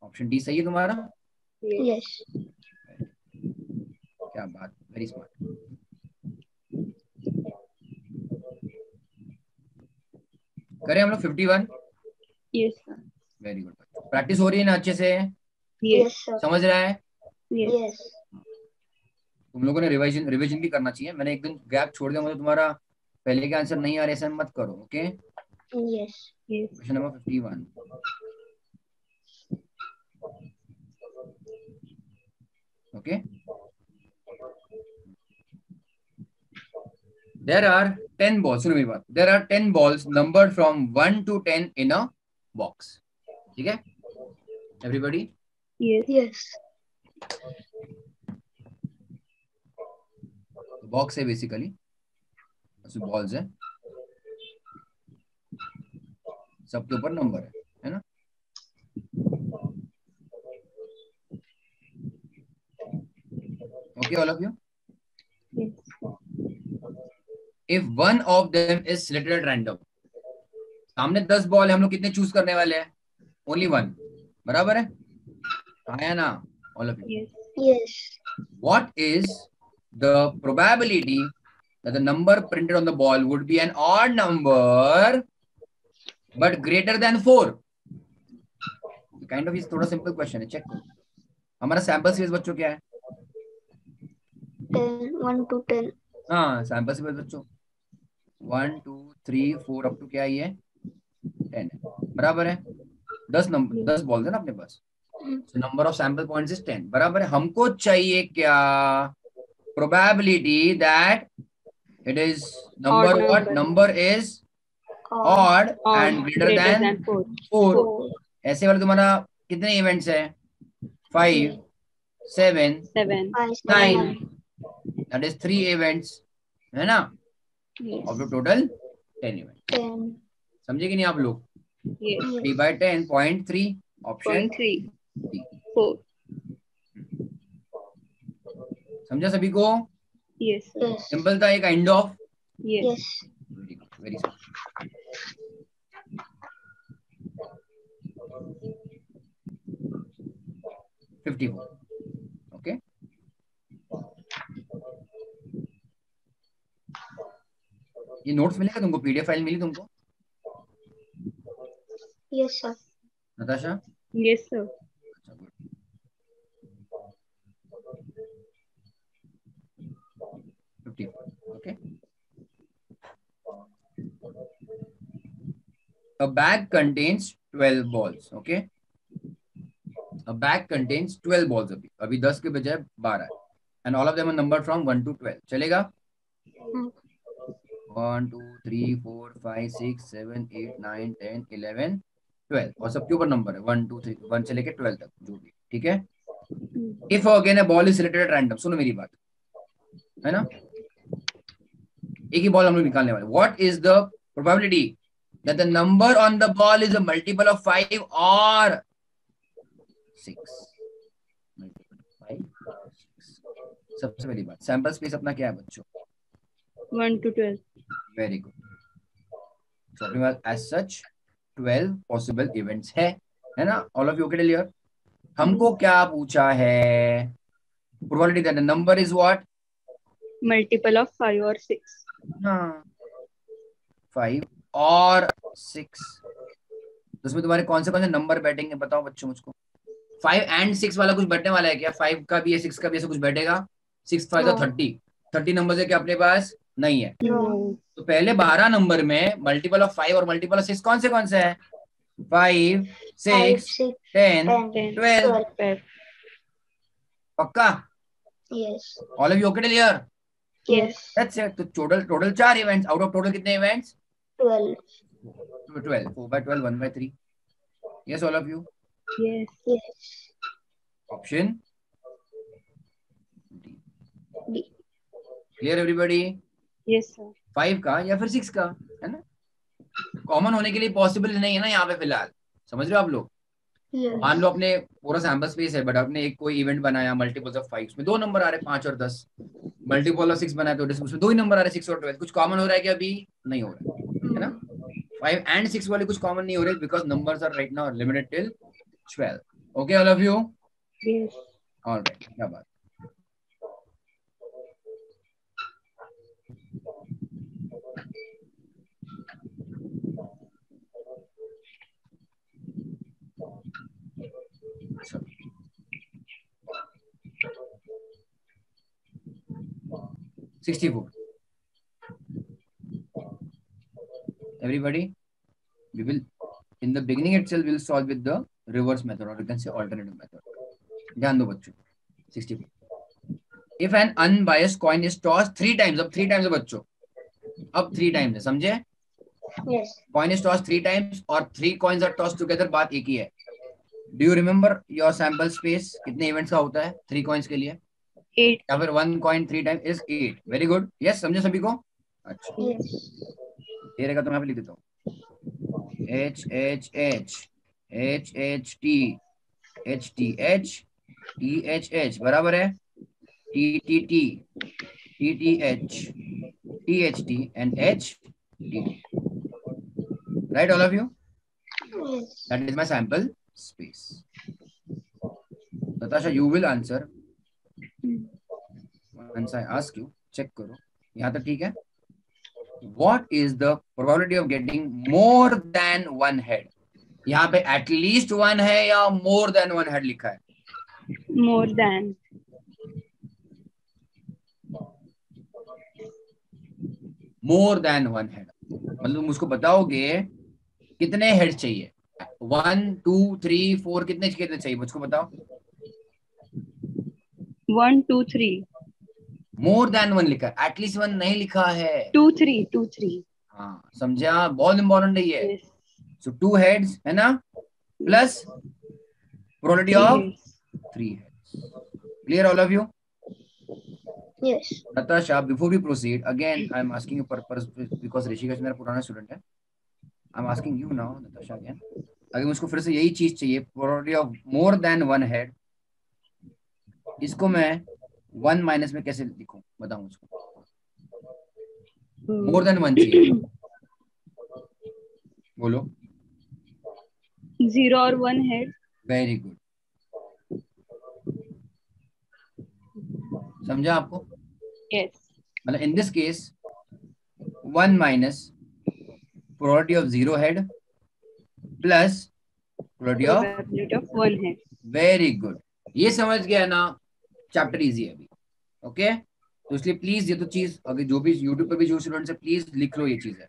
Option D सही है तुम्हारा। Yes. yes क्या बात, वेरी स्मार्ट। करें हम लोग 51। Yes, sir. Very good, practice हो रही है ना अच्छे से? Yes. yes sir समझ रहा है? Yes. yes तुम लोगों ने रिवीजन रिवीजन भी करना चाहिए। मैंने एक दिन गैप छोड़ दिया, मुझे तुम्हारा पहले के आंसर नहीं आ रहे, ऐसा मत करो। Okay, yes Yes. Question number 51। Okay, there are 10 balls, सुनो मेरी बात, there are 10 balls numbered from 1 to 10 in a box, ठीक है एवरीबॉडी? Yes. yes बॉक्स है बेसिकली, उसमें बॉल्स है, सबके ऊपर नंबर है ना? Okay all of you, Yes. If one of them is selected at random, सामने 10 बॉल है, हम लोग कितने चूज करने वाले हैं? ओनली 1, बराबर है? आया ना all of you? Yes. yes What is the probability that the number printed on the ball would be an odd number but greater than 4? Kind of is थोड़ा सिंपल क्वेश्चन है, check करो। हमारा sample size बच्चों क्या है? 10 1 to 10 हाँ, sample size बच्चों 1 2 3 4 up to क्या ही है? 10 है, बराबर है? 10 नंबर 10 बॉल्स है ना अपने पास, so number of sample points is 10, बराबर है? हमको चाहिए क्या? probability that it is number, Odd what number. number is odd odd Odd. and greater than 4. 4। 4 ऐसे वाले तुम्हारा कितने इवेंट्स है? 5 7 7. 5 9, 9 that is 3 events, है ना? Yes. of the total 10 events। 10 समझे कि नहीं आप लोग? Yes. 3 by 10 0.3, option 0.3. डी। 4. समझा सभी को? Yes, sir. yes सिंपल था, एक kind of. Yes. yes very good, very smart. Okay, ये नोट्स मिलेगा तुमको? पीडीएफ फाइल मिली तुमको yes sir Natasha? Yes, sir. अच्छा, good. 54, okay. A bag contains 12 balls, okay. A bag contains 12 balls अभी 10 के बजाय 12 है, and all of them are numbered from 1 to 12. चलेगा? 1 2 3 4 5 6 7 8 9 10 11 12 और सबके ऊपर नंबर है 1 2 3 1 से लेके 12 तक जो भी, ठीक है? If again a ball is selected at random, सुनो मेरी बात, है ना? एक ही बॉल हम लोग निकालने वाले. What is the probability that the number on the ball is a multiple of 5 or 6? Multiple of 5 or 6. सबसे पहली बात, सैंपल स्पेस अपना क्या है बच्चों? 1 to 12. Very good. So अपने पास as such 12 possible events है ना? All of you okay clear? हमको क्या पूछा है? Probability that the number is what? Multiple of 5 or 6. हाँ, 5 और 6. तो उसमें तुम्हारे कौन से नंबर बैठेंगे बताओ बच्चों मुझको. 5 and 6 वाला कुछ बैठने वाला है क्या? 5 का भी है 6 का भी ऐसे कुछ बैठेगा? 6 5 No. 30 नंबर है क्या अपने पास? नहीं है. No. तो पहले 12 नंबर में मल्टीपल ऑफ 5 और मल्टीपल ऑफ 6 कौन से है? 5 6 10 12. पक्का? Yes. All of you okay clear? Yes. That's it. तो total 4 events out of total कितने events? 12. 12. 4 by 12 1 by 3. Yes, all of you. Yes. Yes. Option D. D. Clear everybody? Yes, sir. 5 का या फिर 6 का, है ना? कॉमन होने के लिए पॉसिबल नहीं है ना यहाँ पे फिलहाल. समझ रहे हो आप लोग? Yes. मान लो अपने पूरा सैंपल स्पेस है बट आपने एक कोई इवेंट बनाया मल्टीपल्स ऑफ 5 में 2 नंबर आ रहे हैं 5 और 10. मल्टीपल ऑफ 6 बनाया तो उसमें 2 ही नंबर आ रहे हैं 6 और 12. कुछ कॉमन हो रहा है क्या? अभी नहीं हो रहा है ना? 5 and 6 वाले कुछ कॉमन नहीं हो रहे because numbers are right now limited till 12. Okay all of you? Yes. Alright, क्या बात. चलो 64. Everybody, we will in the beginning itself we'll solve with the reverse method or you can say alternative method. ध्यान दो बच्चों. 64. If an unbiased coin is tossed 3 times, अब 3 times है बच्चों, अब 3 times है, समझे? Yes. Coin is tossed 3 times और 3 coins are tossed together, बात एक ही है. Do you remember your sample space कितने events का होता है 3 coins के लिए? 8. या फिर 1 coin 3 times is 8. Very good. Yes, समझे सभी को? अच्छा, Yes. ये रहेगा तो मैं यहाँ पे लिख देता हूँ. H H H H H T H T H T H H बराबर है T T T T T H T H T and H T T. Right, all of you? Yes. That is my sample space. Natasha, you will answer once I ask you. Check करो यहाँ तक ठीक है? What is the probability of getting more than one head? यहाँ पे at least one है या more than one head लिखा है? More than. More than one head. मतलब मुझको बताओगे कितने हेड चाहिए? 1 2 3 4 कितने चाहिए मुझको बताओ. 1 2 3. मोर देन वन लिखा है, एटलीस्ट वन नहीं लिखा है. 2 3 2 3. हाँ समझा, बहुत इंपॉर्टेंट है ये. Yes. सो 2 हेड्स है ना, plus probability of 3 heads. Clear all of you? Yes. Natasha, before we proceed, again I am asking you purpose because Rishikesh मेरा पुराना स्टूडेंट है. I am asking you now, Natasha again. अगर मुझको फिर से यही चीज चाहिए, probability of more than one head, इसको मैं 1 माइनस में कैसे लिखूं बताओ मुझको. मोर देन वन चाहिए, बोलो. 0 और 1 head. Very good. समझा आपको? Yes. मतलब in this case 1 minus probability of 0 head plus probability of 1 head. Very good. ये समझ गया ना, चैप्टर इजी है अभी. ओके तो इसलिए प्लीज ये तो चीज अगर जो भी यूट्यूब पे भी जो स्टूडेंट्स है प्लीज लिख लो ये चीज है.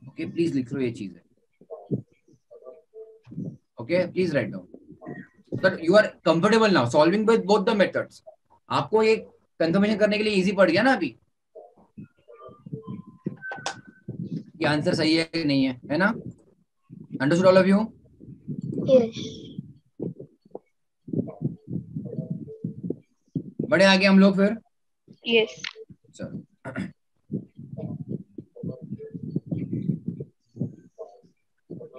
ओके प्लीज लिख लो ये चीज है. Okay please write down. that you are comfortable now solving with both the methods. आपको ये कंफर्मेशन करने के लिए इजी पड़ गया ना अभी कि आंसर सही है कि नहीं है ना? Understood all of you? Yes बड़े आगे हम लोग फिर. Yes. चलो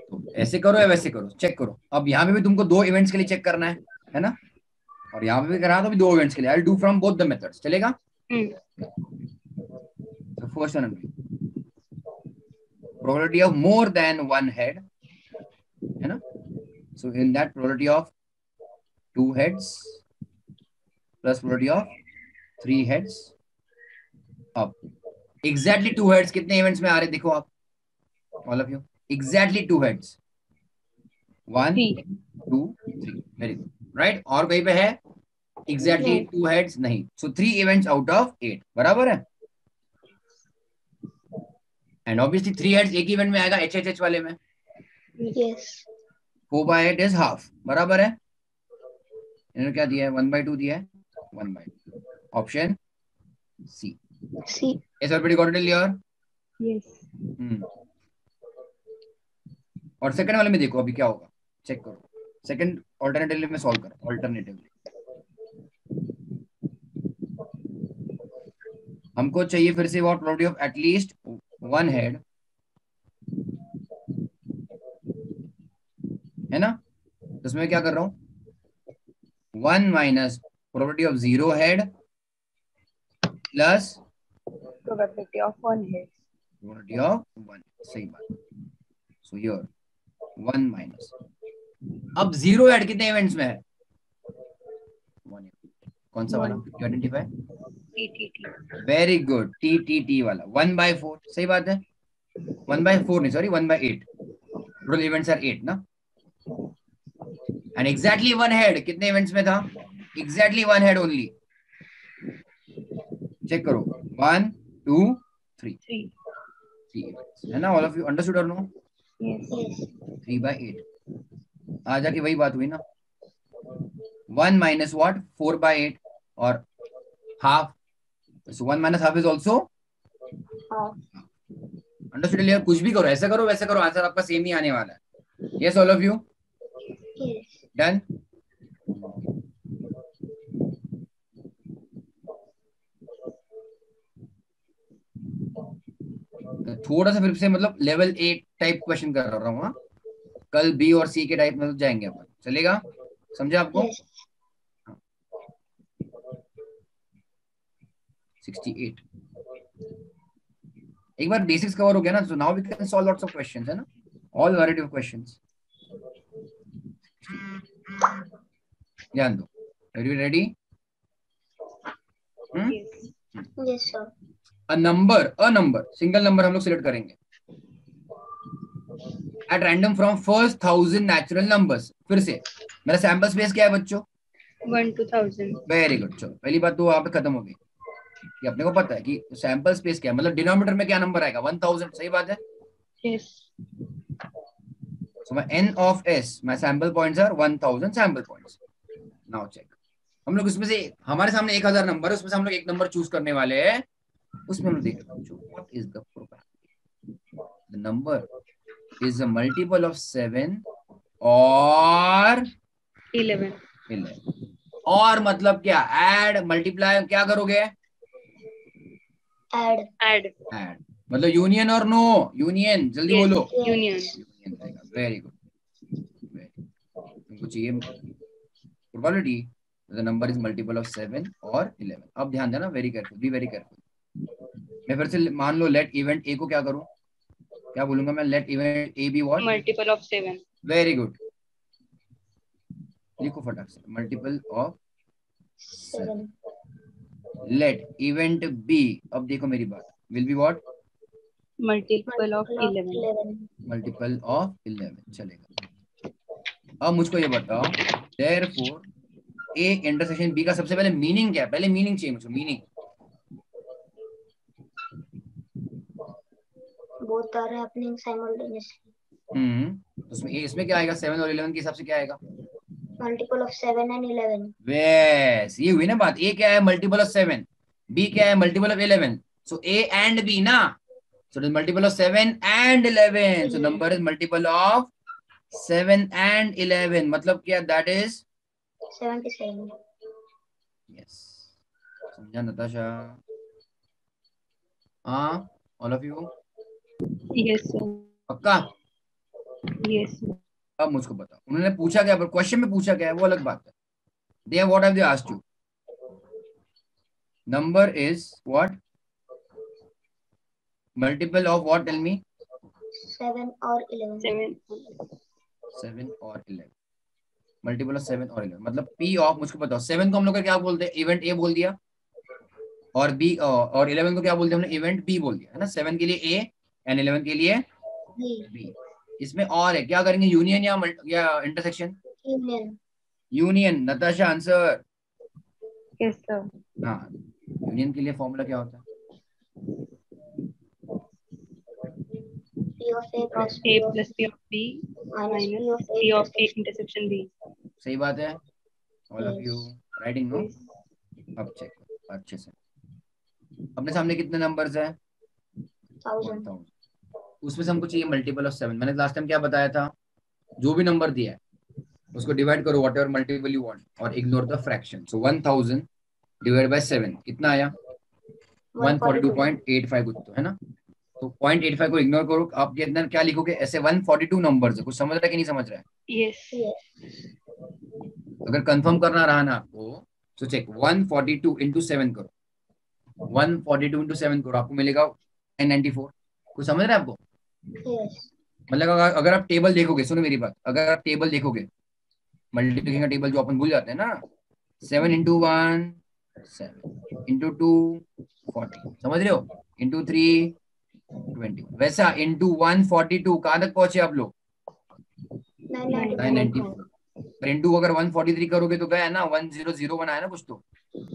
तो ऐसे करो या वैसे करो, चेक करो. अब यहाँ पे भी तुमको 2 इवेंट्स के लिए चेक करना है ना? और यहाँ पे भी करा तो भी 2 इवेंट्स के लिए. I will do from both the methods. चलेगा? So first one, probability of more than one head, है ना? So in that probability of 2 heads plus probability of 3 heads. अब exactly 2 heads कितने इवेंट्स में आ रहे देखो आप, all of you. Exactly 2 heads. 1, 2, 3. Very good. Right? और कहीं पे है exactly 2 heads नहीं. So 3 events out of 8. बराबर है? And obviously 3 heads एक इवेंट में आएगा HHH वाले में. Yes 4/8 is half. बराबर है? इन्होंने क्या दिया है? 1/2 दिया है. 1/2. Option C. C Yes, everybody got it clear? Yes. और सेकंड वाले में देखो अभी क्या होगा, चेक करो. सेकंड ऑल्टरनेटिवली में सॉल्व करो. ऑल्टरनेटिवली हमको चाहिए फिर से what probability of at least 1 head, है ना? तो इसमें क्या कर रहा हूं, 1 minus probability of 0 head plus Probability of 1 head. Probability of 1. सही बात. So here 1 minus. अब 0 हेड कितने इवेंट्स में है? 1. कौन सा वाला identify? TTT. Very good. T वाला 1/4. सही बात है. 1/4 नहीं, सॉरी 1/8. टोटल इवेंट्स आर 8 ना. एंड एग्जैक्टली 1 हेड कितने इवेंट्स में था? Exactly 1 head only. चेक करो. 1, 2, 3. 3. 3 इवेंट्स है ना? ऑल ऑफ यू अंडरस्टूड और नो? Yes. 3/8. आ जाके वही बात हुई ना. 1 माइनस व्हाट? 4/8 और half. So 1 minus half is also understood? लिया? कुछ भी करो, ऐसा करो वैसे करो, आंसर आपका सेम ही आने वाला है. Yes, all of you? Done? थोड़ा सा फिर से मतलब लेवल 8 टाइप क्वेश्चन कर रहा हूँ. कल बी और सी के टाइप में तो जाएंगे अपन. चलेगा? समझे आपको? 68. एक बार बेसिक्स कवर हो गया ना, so now we can solve lots of questions, है ना? All variety of questions. ध्यान दो. Are you ready? Yes sir. A number, single number हम लोग सिलेक्ट करेंगे at random from first 1000 natural numbers. फिर से मेरा सैंपल स्पेस क्या है बच्चों? 1 to 1000. Very good. चलो पहली बात तो वहां पे खत्म हो गई कि अपने को पता है कि सैंपल स्पेस क्या है, मतलब डिनोमिनेटर में क्या नंबर आएगा? 1000. सही बात है. Yes. So my n of s, my sample points are 1000 sample points. Now check. हम लोग उसमें से हमारे सामने 1000 नंबर है, उसमें से हम लोग एक नंबर चूज करने वाले हैं. उसमें हम लोग देख रहे हैं what is the probability. The number is a multiple of 7 or 11. और मतलब क्या? ऐड मल्टीप्लाई क्या करोगे? ऐड मतलब यूनियन और नो? यूनियन. जल्दी Yes. बोलो. Union. Very good. तुमको चाहिए probability the number is multiple of 7 और 11. अब ध्यान देना, very careful, be very careful. मैं फिर से मान लो लेट इवेंट ए को क्या करूं, क्या बोलूंगा मैं? Let event A B what? Multiple of 7. Very good. लिखो फटाक से. Multiple of 7. Let event B, अब देखो मेरी बात, will be what? Multiple of 11. Multiple of 11. चलेगा. अब मुझको ये बताओ, देयरफॉर ए इंटरसेक्शन बी का सबसे पहले मीनिंग क्या है? पहले मीनिंग चाहिए मुझको. Meaning both are happening simultaneously. उसमें ए, इसमें क्या आएगा? 7 और 11 के हिसाब से क्या आएगा? Multiple of 7 and 11. यस, ये हुई ना बात। ए क्या है? Multiple of 7। बी क्या है? Multiple of 11। So A and B ना, so it is multiple of 7 and 11। So number is multiple of 7 and 11। मतलब क्या? That is 77. यस। समझा नताशा? हाँ, all of you? Yes, sir. पक्का? Yes, sir. अब मुझको बताओ, उन्होंने पूछा क्या? पर क्वेश्चन में पूछा क्या है वो अलग बात है। They what have they asked you? Number is what? Multiple of what? Tell me. 7 or 11. 7. 7 और 11। मल्टीपल ऑफ 7 और 11 मतलब पी ऑफ, मुझको बताओ 7 को हम लोग क्या बोलते हैं? इवेंट ए बोल दिया। और बी और 11 को क्या बोलते हैं हमने? इवेंट बी बोल दिया है ना। 7 के लिए ए एंड 11 के लिए बी। इसमें और है, क्या करेंगे? यूनियन या intersection? Union. Union. Natasha answer. Yes, sir. हाँ, यूनियन के लिए फॉर्मूला क्या होता है? P of A plus A plus P of B minus P of P A of A intersection B. सही बात है। All of you writing no? Yes. अब चेक अच्छे से। अपने सामने कितने नंबर्स हैं? 1000. 1000। उसमें से हमको चाहिए मल्टीपल ऑफ 7। मैंने लास्ट टाइम क्या बताया था? जो भी नंबर दिया है उसको डिवाइड करो whatever multiple you want और ignore the fraction. So 1000 divide by 7 कितना आया? 142.85 कुछ तो है ना। तो 0.85 को इग्नोर करो। आप के अंदर क्या लिखोगे? ऐसे 142 नंबर्स है। कुछ समझ रहा है कि नहीं समझ रहा है? Yes. अगर कंफर्म करना रहा ना आपको तो चेक 142 इंटू 7 करो। 142 इंटू 7 करो, आपको मिलेगा 994। कुछ समझ रहे हैं आपको? Yes. मतलब अगर आप टेबल देखोगे, सुनो मेरी बात, अगर आप टेबल देखोगे, मल्टीप्लिकेशन का टेबल जो अपन भूल जाते हैं ना, 7 इंटू 1 7 इंटू 2 40, समझ रहे हो? इंटू 3 20। वैसा इंटू 142 कहाँ तक पहुंचे आप लोग? 994। पर इंटू अगर 143 करोगे तो गया ना, 1001 आया ना कुछ तो,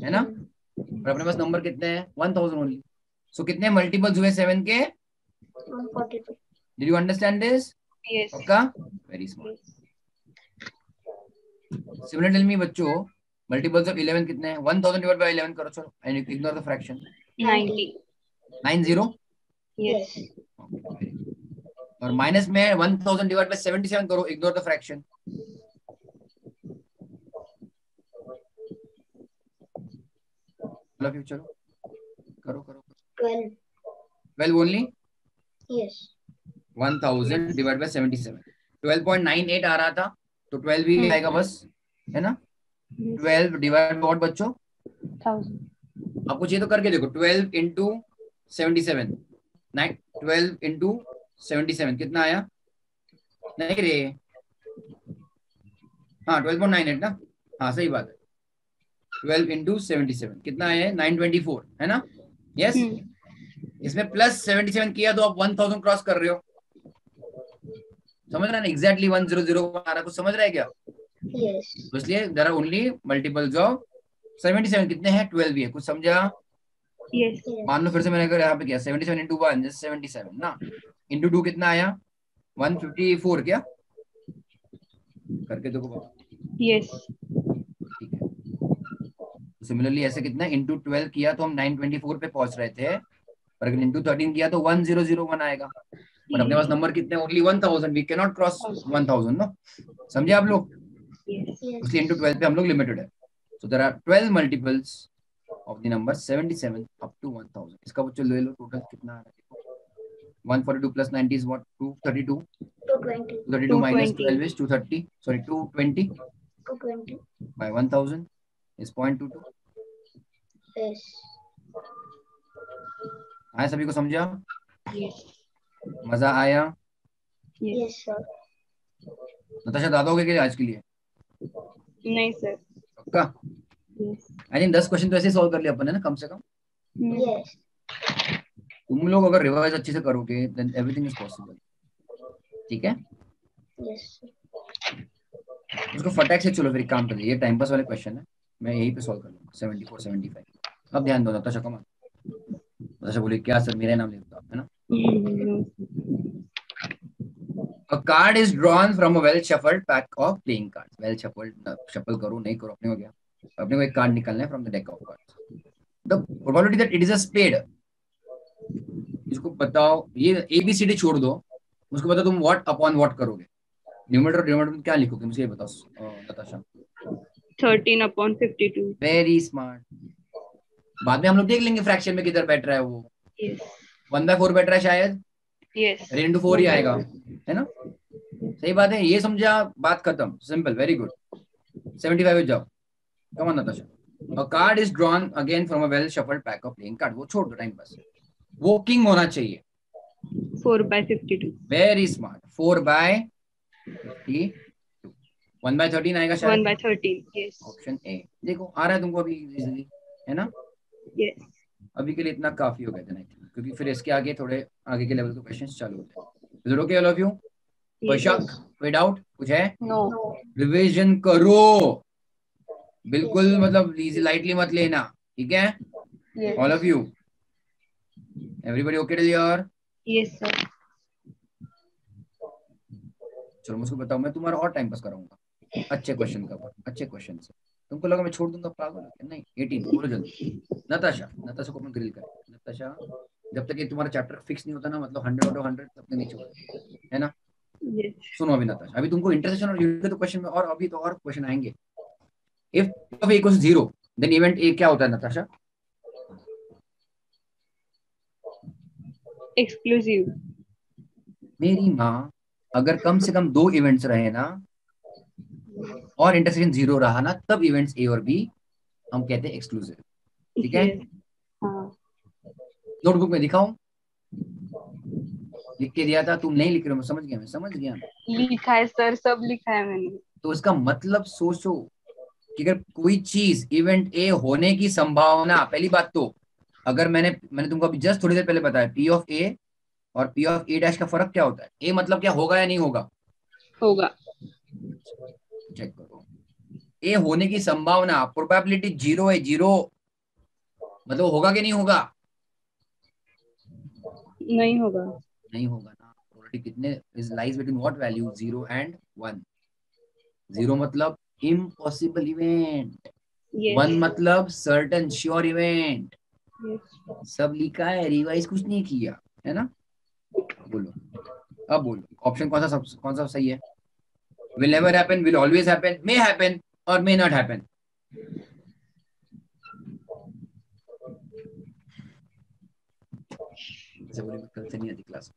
है ना। और अपने पास नंबर कितने हैं? 1000 ओनली। सो कितने मल्टीपल्स हुए 7 के? 142. Did you understand this? Yes. पक्का? Very smart. Similar tell me बच्चों, मल्टीपल्स ऑफ 11 कितने हैं? 1000 डिवाइड बाय 11 करो चलो, and ignore the fraction. 90. 90। Yes. और माइनस में 1000 डिवाइड बाय 77 करो, इग्नोर द फ्रैक्शन। चलो करो करो। 12. 12 ओनली? Yes. 1000 डिवाइड बाय 77 12.98 आ रहा था, तो 12 भी आएगा बस, है ना। 12 डिवाइड बाय बच्चों 1000. आपको चाहिए तो करके देखो। 12 इंटू 77 12 इंटू 77 कितना आया? नहीं रे, हाँ 12.98 ना, हाँ सही बात है। 12 इंटू 77 कितना आया? 924 है ना। यस। इसमें प्लस 77 किया तो आप 1000 क्रॉस कर रहे हो, समझ रहे हैं ना। एग्जैक्टली 1001 आ रहा, कुछ समझ रहा है क्या? Yes. तो इसलिए there are only multiples of 77। कितने हैं? 12 भी है। कुछ समझा? Yes. मान लो फिर से मैंने अगर यहाँ पे किया 77 इंटू 1 77 ना, इंटू 2 कितना आया? 154 क्या? करके देखो बताओ। Yes. ठीक है। सिमिलरली ऐसे कितना इंटू 12 किया तो हम 924 पे पहुंच रहे थे, और अगर इंटू 13 किया तो 1001 आएगा। और अपने पास नंबर कितने? Only 1000। We can not cross 1000 no. समझे आप लोग? Yes. इसलिए इंटू 12 पे हम लोग लिमिटेड है। So there are 12 multiples of the number 77 up to 1000। इसका बच्चों ले लो टोटल कितना आ रहा है। 142 plus 90 is what? 232। 220. 232 minus 12 is 230. Sorry, 220 220. by 1000 is 0.22. Yes. आया सभी को? समझा? Yes. मजा आया? Yes, sir. नताशा दादा हो गए क्या आज के लिए? नहीं सर. पक्का? Yes. आई थिंक 10 क्वेश्चन तो ऐसे सॉल्व कर लिया अपन ने ना, कम से कम। Yes. तुम लोग अगर रिवाइज अच्छे से करोगे देन एवरीथिंग इज पॉसिबल। ठीक है। Yes, sir. उसको फटाक से चलो फिर एक काम करिए, ये टाइम पास वाले क्वेश्चन है, मैं यहीं पे सॉल्व कर लूंगा। 74 75। अब ध्यान दो नताशा को मत। नताशा बोले क्या सर मेरा नाम ले दो, है ना। A card is drawn from a well shuffled pack of playing cards. Well shuffled, shuffle करो नहीं करो अपने हो गया. अपने को एक कार्ड निकालना है from the deck of cards. The probability that it is a spade. इसको बताओ, ये ABCD छोड़ दो, उसको बताओ तुम what upon what करोगे. न्यूमरेटर डिनोमिनेटर में क्या लिखोगे मुझे ये बताओ नताशा. 13/52. Very smart. बाद में हम लोग देख लेंगे फ्रैक्शन में किधर बैठ रहा है वो. Yes. 1/4 बैठ रहा है शायद. Yes. 3/4 ही आएगा, है ना. सही बात है, ये समझा, बात खत्म. Simple, very good. 75 पे जाओ. Come on Natasha. A card is drawn again from a well shuffled pack of playing card. वो छोड़ दो टाइम पास. वो किंग होना चाहिए. 4/52. Very smart. 4/52. 1/13 आएगा शायद. 1/13. Yes. Option A. देखो आ रहा है तुमको अभी इजीली, है ना. Yes. अभी के लिए इतना काफी हो गया था, क्योंकि फिर इसके आगे थोड़े आगे के लेवल के क्वेश्चंस चालू होते हैं. Is it okay all of you? कोई शक, कोई डाउट, कुछ है? No. रिवीजन करो बिल्कुल, मतलब इजी लाइटली मत लेना, ठीक है? Yes. All of you, everybody okay till here? Yes sir. चलो मुझको बताओ, मैं तुम्हारा और टाइम पास कराऊंगा. अच्छे क्वेश्चन का, अच्छे क्वेश्चन से. तुमको लगा मैं छोड़ दूंगा, पागल हो क्या? नहीं. 18 बोलो जल्दी. नताशा, नताशा को मैं ग्रिल करें. नताशा, जब तक ये तुम्हारा चैप्टर फिक्स नहीं होता ना, मतलब 100 आउट ऑफ 100 तब तक नहीं छोड़ो, है ना. Yes. सुनो अभी नताशा, अभी तुमको इंटरसेक्शन और यूनिट के तो क्वेश्चन में, और अभी तो और क्वेश्चन आएंगे. If of a equals 0 then event A क्या होता है नताशा? Exclusive. मेरी माँ, अगर कम से कम 2 इवेंट्स रहे ना और इंटरसेक्शन 0 रहा ना, तब इवेंट्स ए और बी हम कहते हैं एक्सक्लूसिव. ठीक है? Yes. हाँ. नोटबुक में दिखाऊं? लिख के दिया था, तुम नहीं लिख रहे हो. मैं समझ गया, मैं समझ गया. लिखा है सर, सब लिखा है मैंने. तो इसका मतलब सोचो कि अगर कोई चीज इवेंट ए होने की संभावना, पहली बात तो अगर मैंने तुमको अभी जस्ट थोड़ी देर पहले बताया पी ऑफ ए और पी ऑफ ए डैश का फर्क क्या होता है. ए मतलब क्या, होगा या नहीं होगा? होगा. चेक करो. ए होने की संभावना, प्रोबेबिलिटी 0 है. 0 मतलब होगा कि नहीं होगा? नहीं होगा. नहीं होगा ना. प्रोबेबिलिटी कितने is lies between what value? 0 and 1. 0 मतलब इम्पॉसिबल इवेंट. Yes. 1 मतलब सर्टेन श्योर इवेंट. Yes. सब लिखा है, रिवाइज कुछ नहीं किया, है ना. बोलो, अब बोलो ऑप्शन कौन सा सही है? will never happen, will always happen, may happen or may not happen. कल से नहीं आती क्लास.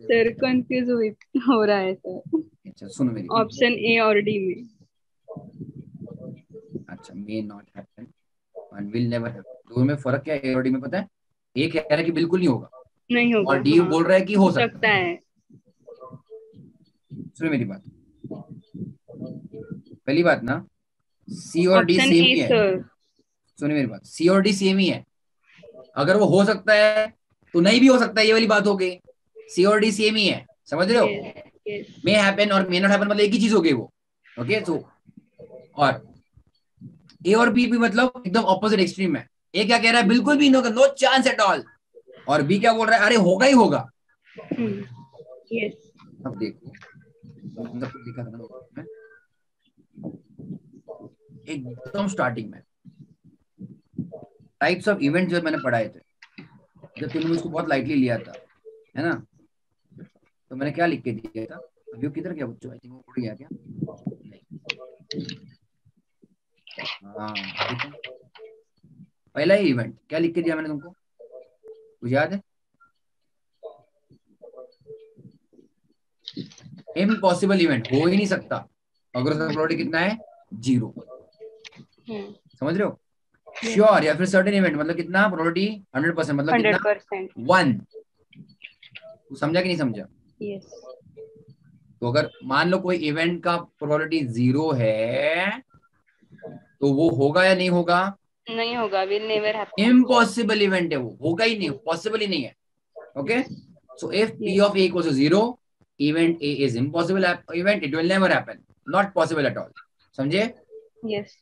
सर कंफ्यूज हो रहा है सर. अच्छा सुनो मेरी. ऑप्शन ए और डी में. अच्छा, may not happen and will never happen, दोनों में फर्क क्या है? ए और डी में पता है? ए कह रहा है कि बिल्कुल नहीं होगा, नहीं होगा, और डी बोल रहा है कि हो सकता है. सुनो मेरी बात. पहली बात ना, सी और डी ऑप्शन सेम ए ही है. सर. सुनिए मेरी बात, सी और डी सेम ही है. अगर वो हो सकता है तो नहीं भी हो सकता है, ये वाली बात हो गई. सी और डी सेम ही है, समझ रहे हो? Yes. मे हैपन और मे नॉट हैपन मतलब एक ही चीज हो गई वो. ओके, तो और ए और बी भी मतलब एकदम ऑपोजिट एक्सट्रीम है. ए क्या कह रहा है? बिल्कुल भी नो चांस एट ऑल. और बी क्या बोल रहा है? अरे होगा ही होगा. Yes. अब देखो, लिखा था ना एकदम स्टार्टिंग में टाइप्स ऑफ इवेंट जो मैंने पढ़ाए थे, जब तुमने उसको बहुत लाइटली लिया था, है ना, तो मैंने क्या लिख के दिया था? अभी किधर गया बच्चों? आई थिंक वो उड़ गया क्या? नहीं. हाँ, पहला ही इवेंट क्या लिख के दिया मैंने तुमको, कुछ याद है? इम्पॉसिबल इवेंट, हो ही नहीं सकता अगर उसका प्रोबेबिलिटी कितना है? 0. समझ रहे हो? श्योर या फिर सर्टेन इवेंट मतलब कितना? प्रोबेबिलिटी 100% मतलब 100%. 1. तू समझा कि नहीं समझा? Yes. तो अगर मान लो कोई इवेंट का प्रोबेबिलिटी 0 है तो वो होगा या नहीं होगा? नहीं होगा. will never happen. Impossible event है वो, होगा ही नहीं, पॉसिबल ही नहीं है. Okay, so if p of a equals to 0, event a is impossible event, it will never happen, not possible at all. समझे? Yes.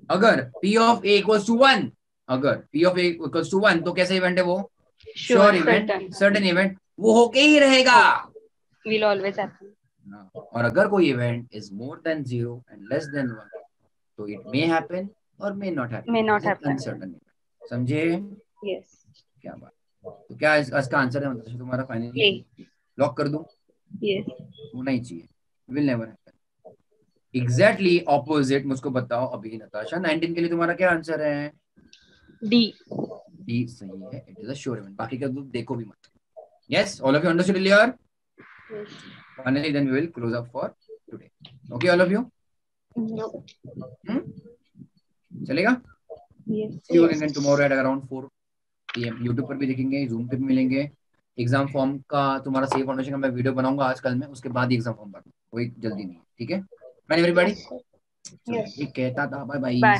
अगर p of a equals to 1, अगर p of a equals to 1 तो कैसा event है वो? Sure event, certain event. वो होके ही रहेगा। will always happen. हाँ, और अगर कोई event is more than 0 and less than 1 तो इट मे हैपन और may not happen, May not is an happen. Uncertain. समझे? Yes. क्या बात। तो क्या इसका आंसर है मतलब तुम्हारा फाइनली? A. लॉक कर दूं? Yes. होना ही चाहिए, will never happen. Exactly opposite मुझको बताओ अभी नताशा, 19 के लिए तुम्हारा क्या आंसर है? D. डी सही है, it is a sure event. बाकी का तुम देखो भी मत। Yes, all of you understood clear? Yes. Finally then we will close up for today. Okay all of you? No. चलेगा? Yes. See you again tomorrow at around 4 PM। YouTube पर भी देखेंगे, जूम पे भी मिलेंगे। एग्जाम फॉर्म का तुम्हारा safe foundation का मैं वीडियो बनाऊंगा आज कल में, उसके बाद ही एग्जाम फॉर्म भरना, कोई जल्दी नहीं है। ठीक है? Bye everybody. Yes, sir. चलो Yes. ठीक कहता था, बाय बाय। Bye.